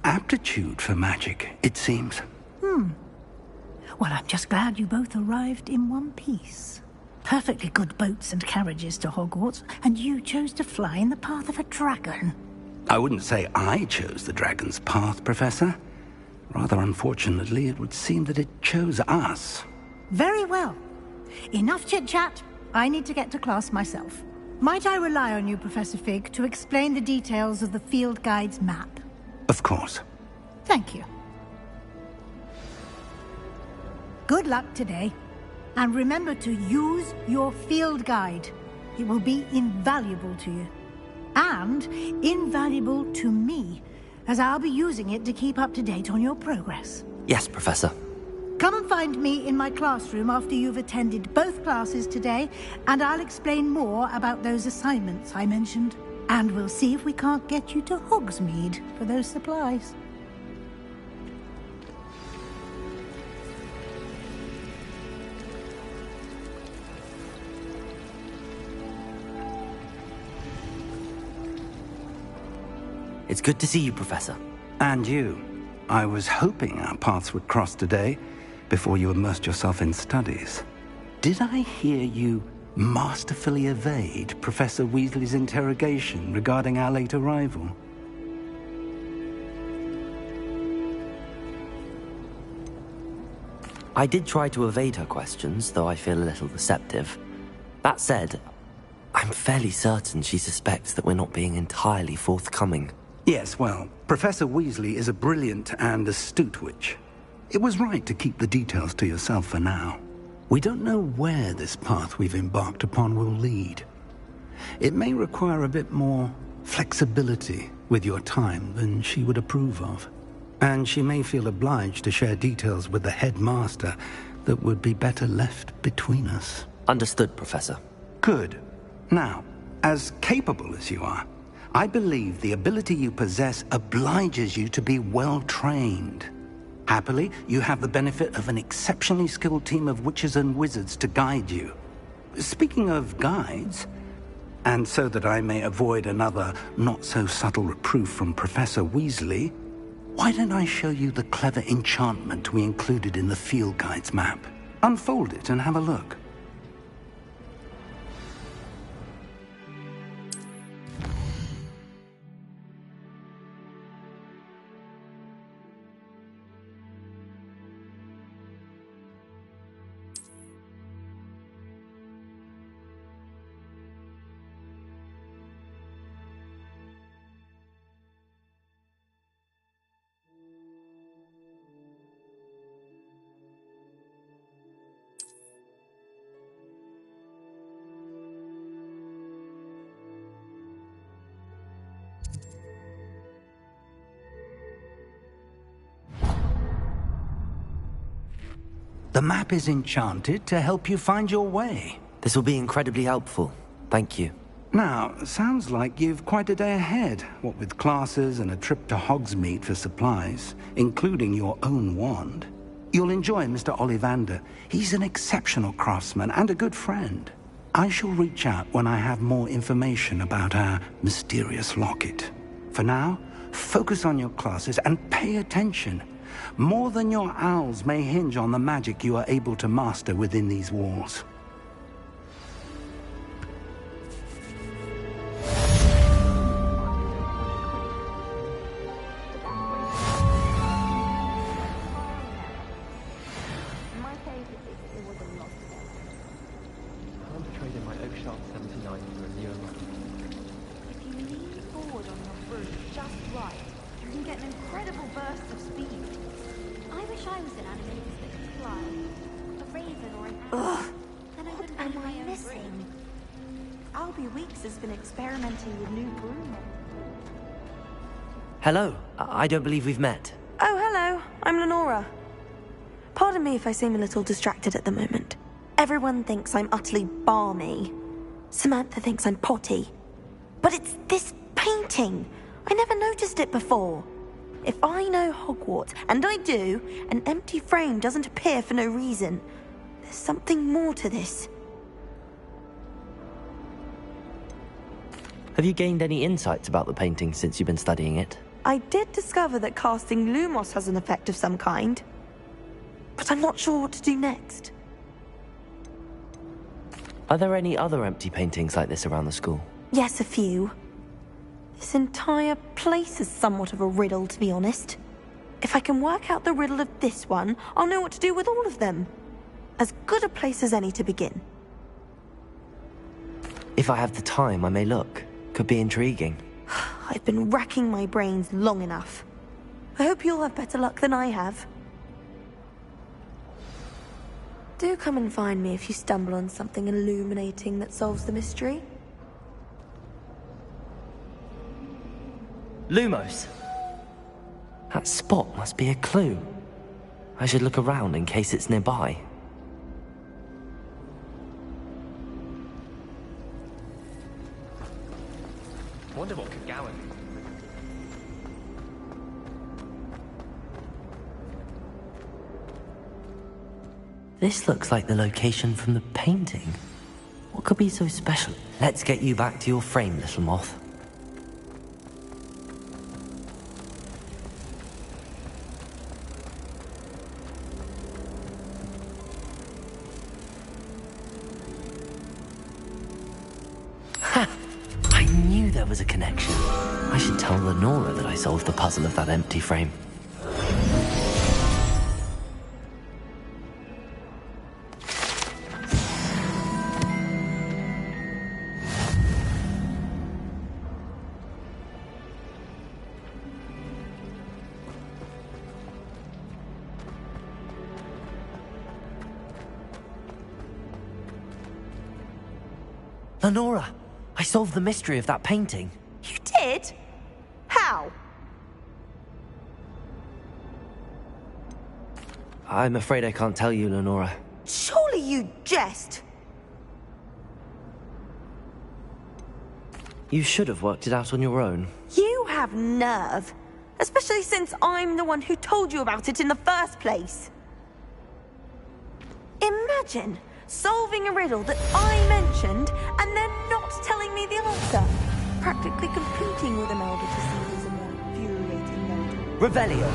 aptitude for magic, it seems. Well, I'm just glad you both arrived in one piece. Perfectly good boats and carriages to Hogwarts, and you chose to fly in the path of a dragon. I wouldn't say I chose the dragon's path, Professor. Rather unfortunately, it would seem that it chose us. Very well. Enough chit-chat. I need to get to class myself. Might I rely on you, Professor Fig, to explain the details of the field guide's map? Of course. Thank you. Good luck today. And remember to use your field guide. It will be invaluable to you. And invaluable to me, as I'll be using it to keep up to date on your progress. Yes, Professor. Come and find me in my classroom after you've attended both classes today, and I'll explain more about those assignments I mentioned. And we'll see if we can't get you to Hogsmeade for those supplies. It's good to see you, Professor. And you. I was hoping our paths would cross today, before you immersed yourself in studies. Did I hear you masterfully evade Professor Weasley's interrogation regarding our late arrival? I did try to evade her questions, though I feel a little deceptive. That said, I'm fairly certain she suspects that we're not being entirely forthcoming. Yes, well, Professor Weasley is a brilliant and astute witch. It was right to keep the details to yourself for now. We don't know where this path we've embarked upon will lead. It may require a bit more flexibility with your time than she would approve of. And she may feel obliged to share details with the headmaster that would be better left between us. Understood, Professor. Good. Now, as capable as you are, I believe the ability you possess obliges you to be well-trained. Happily, you have the benefit of an exceptionally skilled team of witches and wizards to guide you. Speaking of guides, and so that I may avoid another not-so-subtle reproof from Professor Weasley, why don't I show you the clever enchantment we included in the field guide's map? Unfold it and have a look. The map is enchanted to help you find your way. This will be incredibly helpful. Thank you. Now, sounds like you've quite a day ahead, what with classes and a trip to Hogsmeade for supplies, including your own wand. You'll enjoy Mr. Ollivander. He's an exceptional craftsman and a good friend. I shall reach out when I have more information about our mysterious locket. For now, focus on your classes and pay attention. More than your owls may hinge on the magic you are able to master within these walls. Hello. I don't believe we've met. Oh, hello. I'm Lenora. Pardon me if I seem a little distracted at the moment. Everyone thinks I'm utterly balmy. Samantha thinks I'm potty. But it's this painting. I never noticed it before. If I know Hogwarts, and I do, an empty frame doesn't appear for no reason. There's something more to this. Have you gained any insights about the painting since you've been studying it? I did discover that casting Lumos has an effect of some kind, but I'm not sure what to do next. Are there any other empty paintings like this around the school? Yes, a few. This entire place is somewhat of a riddle, to be honest. If I can work out the riddle of this one, I'll know what to do with all of them. As good a place as any to begin. If I have the time, I may look. Could be intriguing. I've been racking my brains long enough. I hope you'll have better luck than I have. Do come and find me if you stumble on something illuminating that solves the mystery. Lumos! That spot must be a clue. I should look around in case it's nearby. Wonder what could Gowan. This looks like the location from the painting. What could be so special? Let's get you back to your frame, little moth. Ha! I knew there was a connection. I should tell Lenora that I solved the puzzle of that empty frame. Lenora, I solved the mystery of that painting. You did? How? I'm afraid I can't tell you, Lenora. Surely you jest. You should have worked it out on your own. You have nerve. Especially since I'm the one who told you about it in the first place. Imagine solving a riddle that I mentioned and then not telling me the answer. Practically competing with Imelda to see who's a more infuriating mentor. Revelio.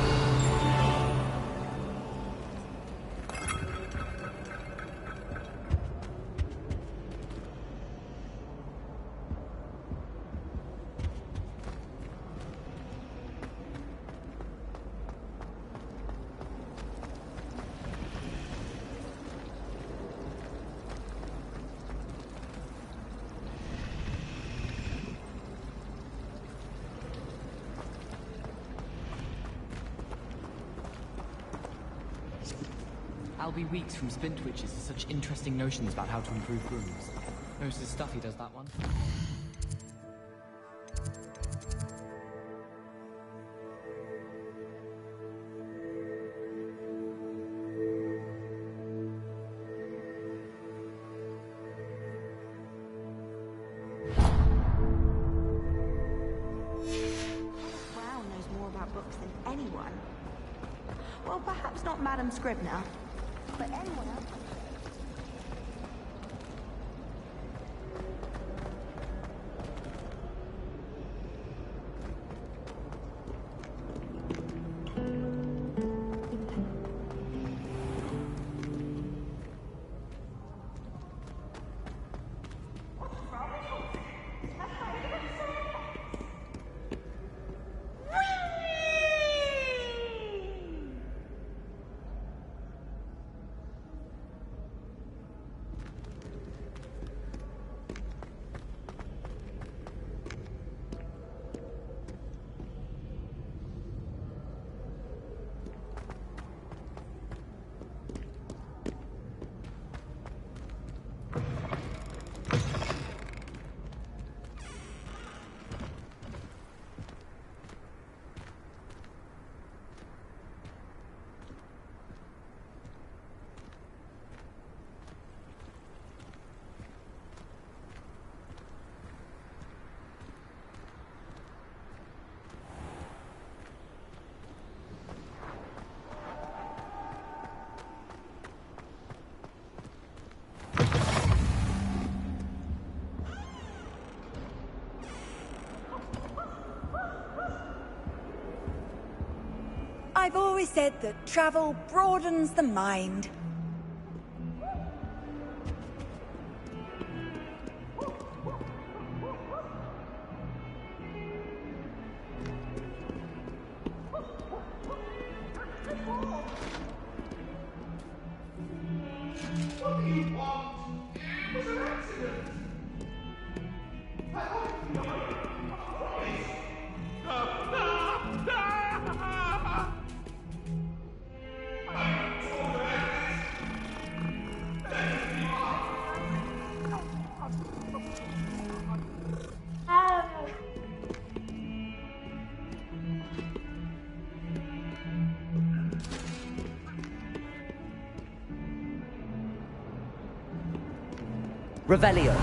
I'll be weeks from Splint Witches to such interesting notions about how to improve rooms. Most of the stuff he does that one. Brown knows more about books than anyone. Well, perhaps not Madam Scribner, but anyone else. I've always said that travel broadens the mind. Revelio.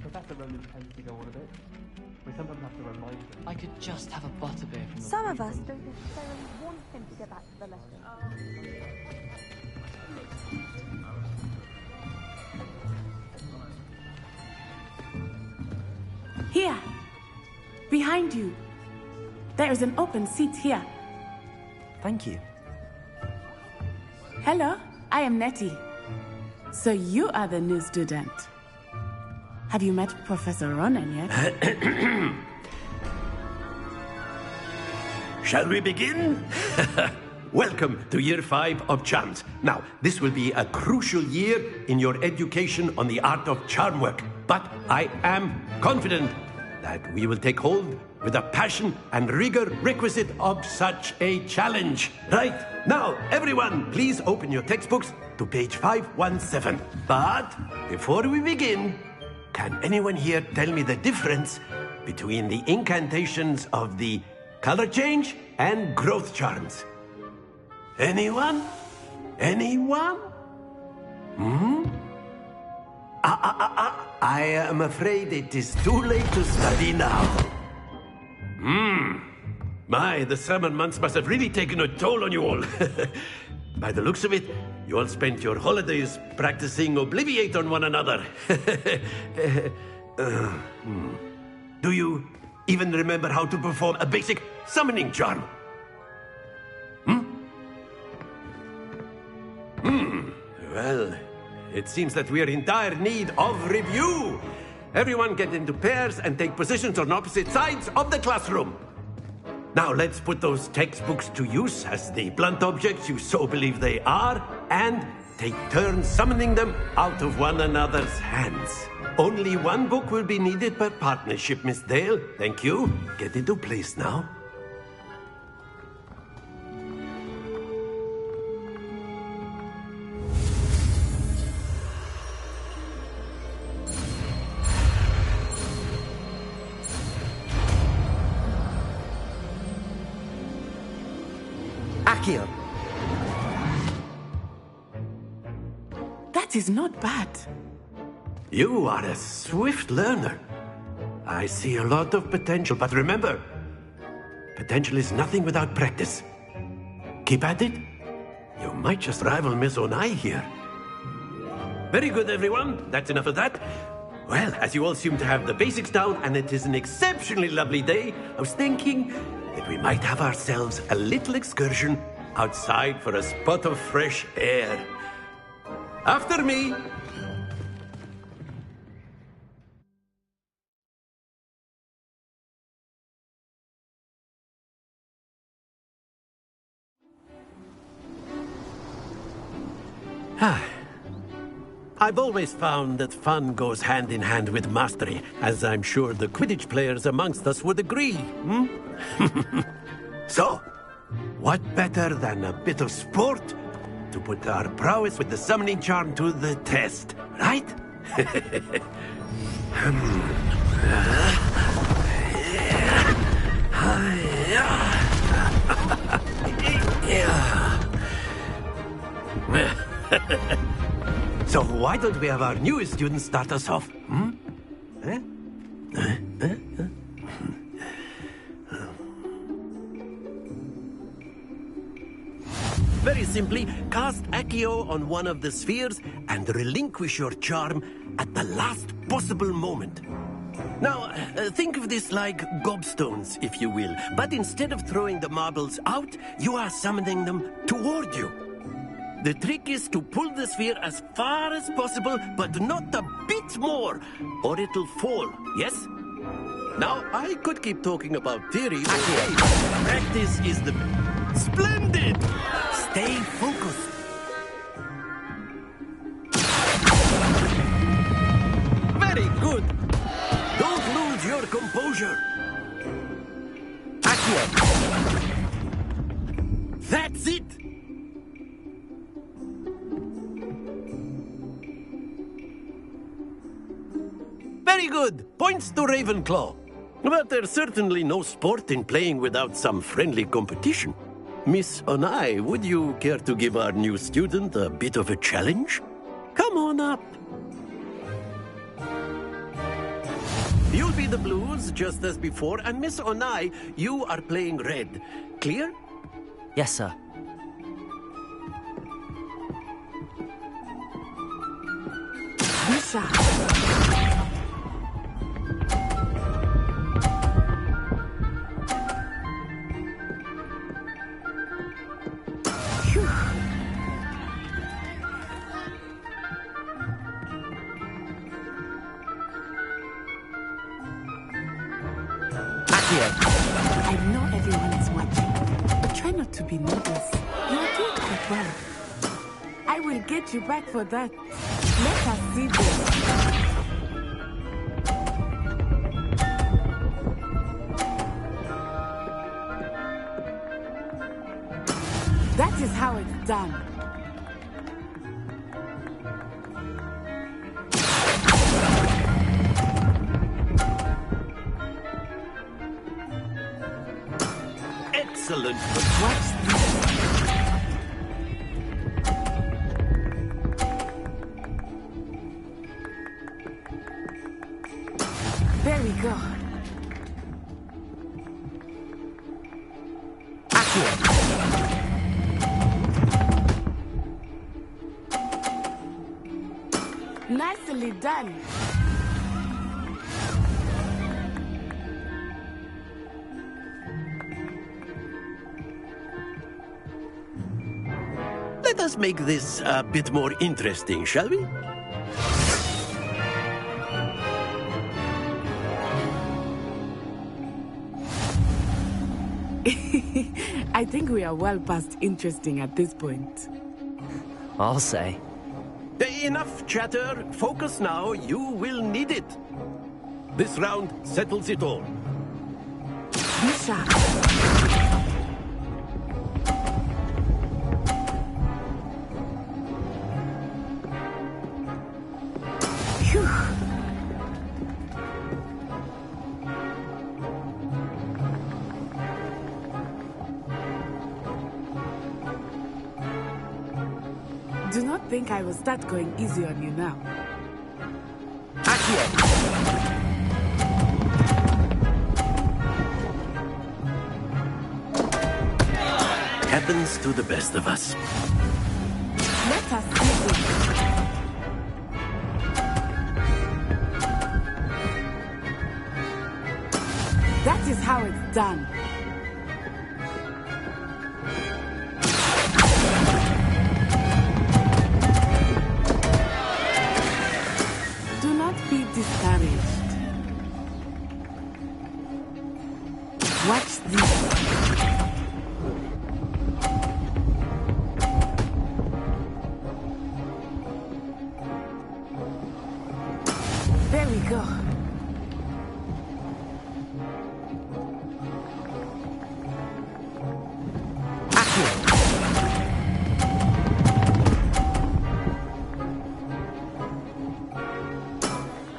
Professor Roman tends to go on a bit. We sometimes have to remind him. I could just have a butterbeer from the Some of us don't necessarily want him to get back to the lesson. Here! Behind you! There is an open seat here. Thank you. Hello, I am Nettie. So you are the new student. Have you met Professor Ronan yet? Shall we begin? Welcome to Year 5 of Charms. Now, this will be a crucial year in your education on the art of charm work. But I am confident that we will take hold with the passion and rigor requisite of such a challenge. Right, now, everyone, please open your textbooks to page 517. But before we begin, can anyone here tell me the difference between the incantations of the color change and growth charms? Anyone? Anyone? I am afraid it is too late to study now. My, the summer months must have really taken a toll on you all. By the looks of it, you all spent your holidays practicing Obliviate on one another. Do you even remember how to perform a basic summoning charm? Well, it seems that we are in dire need of review. Everyone get into pairs and take positions on opposite sides of the classroom. Now let's put those textbooks to use as the blunt objects you so believe they are, and take turns summoning them out of one another's hands. Only one book will be needed per partnership, Miss Dale. Thank you. Get into place now. Accio. That is not bad. You are a swift learner. I see a lot of potential, but remember, potential is nothing without practice. Keep at it. You might just rival Miss Onai here. Very good, everyone. That's enough of that. Well, as you all seem to have the basics down, and it is an exceptionally lovely day, I was thinking that we might have ourselves a little excursion outside for a spot of fresh air. After me. I've always found that fun goes hand in hand with mastery, as I'm sure the Quidditch players amongst us would agree. So, what better than a bit of sport to put our prowess with the summoning charm to the test, right? So why don't we have our newest student start us off? Very simply, cast Accio on one of the spheres and relinquish your charm at the last possible moment. Now, think of this like gobstones, if you will. But instead of throwing the marbles out, you are summoning them toward you. The trick is to pull the sphere as far as possible, but not a bit more, or it'll fall, yes? Now, I could keep talking about theory, but hey, practice is the... Splendid! Stay focused. Very good. Don't lose your composure. Accio. That's it. Very good. Points to Ravenclaw. But there's certainly no sport in playing without some friendly competition. Miss Onai, would you care to give our new student a bit of a challenge? Come on up. You'll be the blues, just as before, and Miss Onai, you are playing red. Clear? Yes, sir. I know everyone is watching, but try not to be nervous. You are doing quite well. I will get you back for that. Let us see this. That is how it's done. Excellent. Watch this. There we go. Nicely done. Let us make this a bit more interesting, shall we? I think we are well past interesting at this point. I'll say. Enough chatter. Focus now. You will need it. This round settles it all. Be sharp. Phew. Do not think I will start going easy on you now. Happens to the best of us. Let us see this. That is how it's done. Do not be discouraged. Watch this. There we go.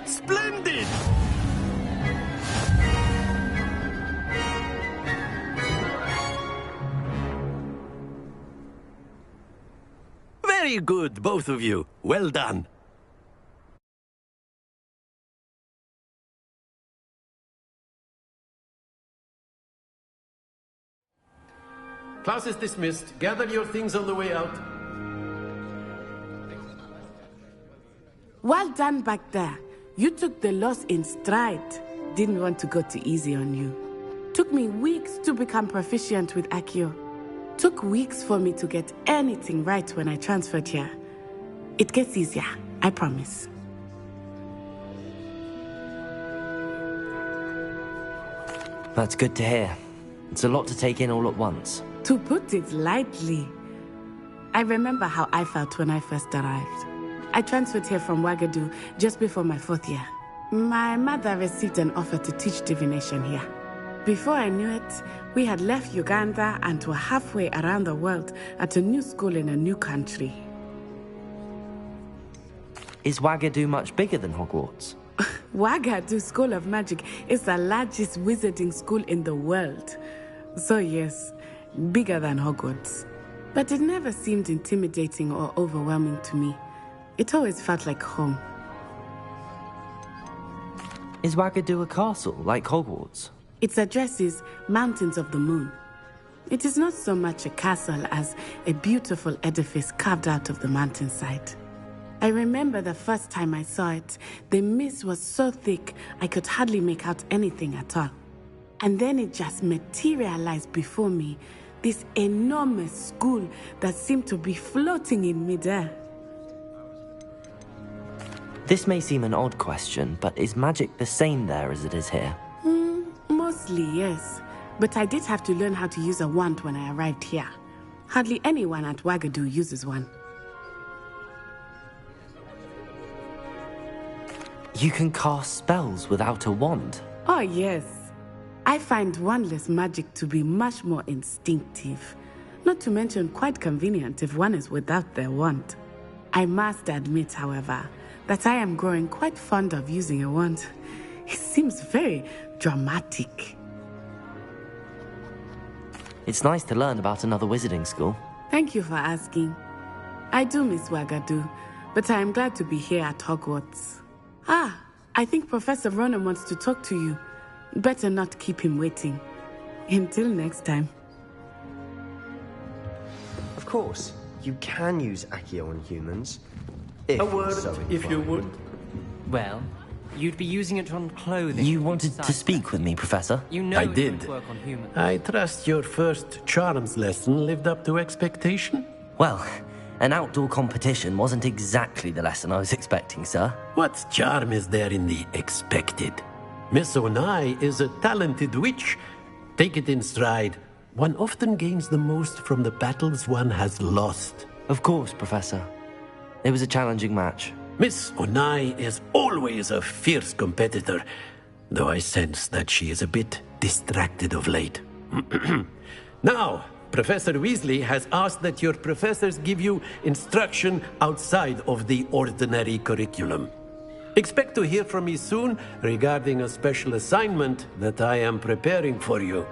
Splendid! Very good, both of you. Well done. Class is dismissed. Gather your things on the way out. Well done back there. You took the loss in stride. Didn't want to go too easy on you. Took me weeks to become proficient with Accio. Took weeks for me to get anything right when I transferred here. It gets easier, I promise. That's good to hear. It's a lot to take in all at once. To put it lightly, I remember how I felt when I first arrived. I transferred here from Wagadu just before my 4th year. My mother received an offer to teach divination here. Before I knew it, we had left Uganda and were halfway around the world at a new school in a new country. Is Wagadu much bigger than Hogwarts? Wagadu School of Magic is the largest wizarding school in the world. So yes, bigger than Hogwarts. But it never seemed intimidating or overwhelming to me. It always felt like home. Is Wagadu a castle, like Hogwarts? Its address is Mountains of the Moon. It is not so much a castle as a beautiful edifice carved out of the mountainside. I remember the first time I saw it, the mist was so thick I could hardly make out anything at all. And then it just materialized before me, this enormous school that seemed to be floating in midair. This may seem an odd question, but is magic the same there as it is here? Most Mostly, yes. But I did have to learn how to use a wand when I arrived here. Hardly anyone at Wagadu uses one. You can cast spells without a wand? Oh, yes. I find wandless magic to be much more instinctive. Not to mention quite convenient if one is without their wand. I must admit, however, that I am growing quite fond of using a wand. It seems very dramatic. It's nice to learn about another wizarding school. Thank you for asking. I do miss Wagadu, but I am glad to be here at Hogwarts. Ah, I think Professor Ronan wants to talk to you. Better not keep him waiting. Until next time. Of course, you can use Accio on humans. A word, if you would. Well, you'd be using it on clothing. You wanted to speak with me, Professor? You know I it did. won't work on humans. I trust your first charms lesson lived up to expectation? Well, an outdoor competition wasn't exactly the lesson I was expecting, sir. What charm is there in the expected? Miss Onai is a talented witch. Take it in stride. One often gains the most from the battles one has lost. Of course, Professor. It was a challenging match. Miss Onai is always a fierce competitor, though I sense that she is a bit distracted of late. Now, Professor Weasley has asked that your professors give you instruction outside of the ordinary curriculum. Expect to hear from me soon regarding a special assignment that I am preparing for you.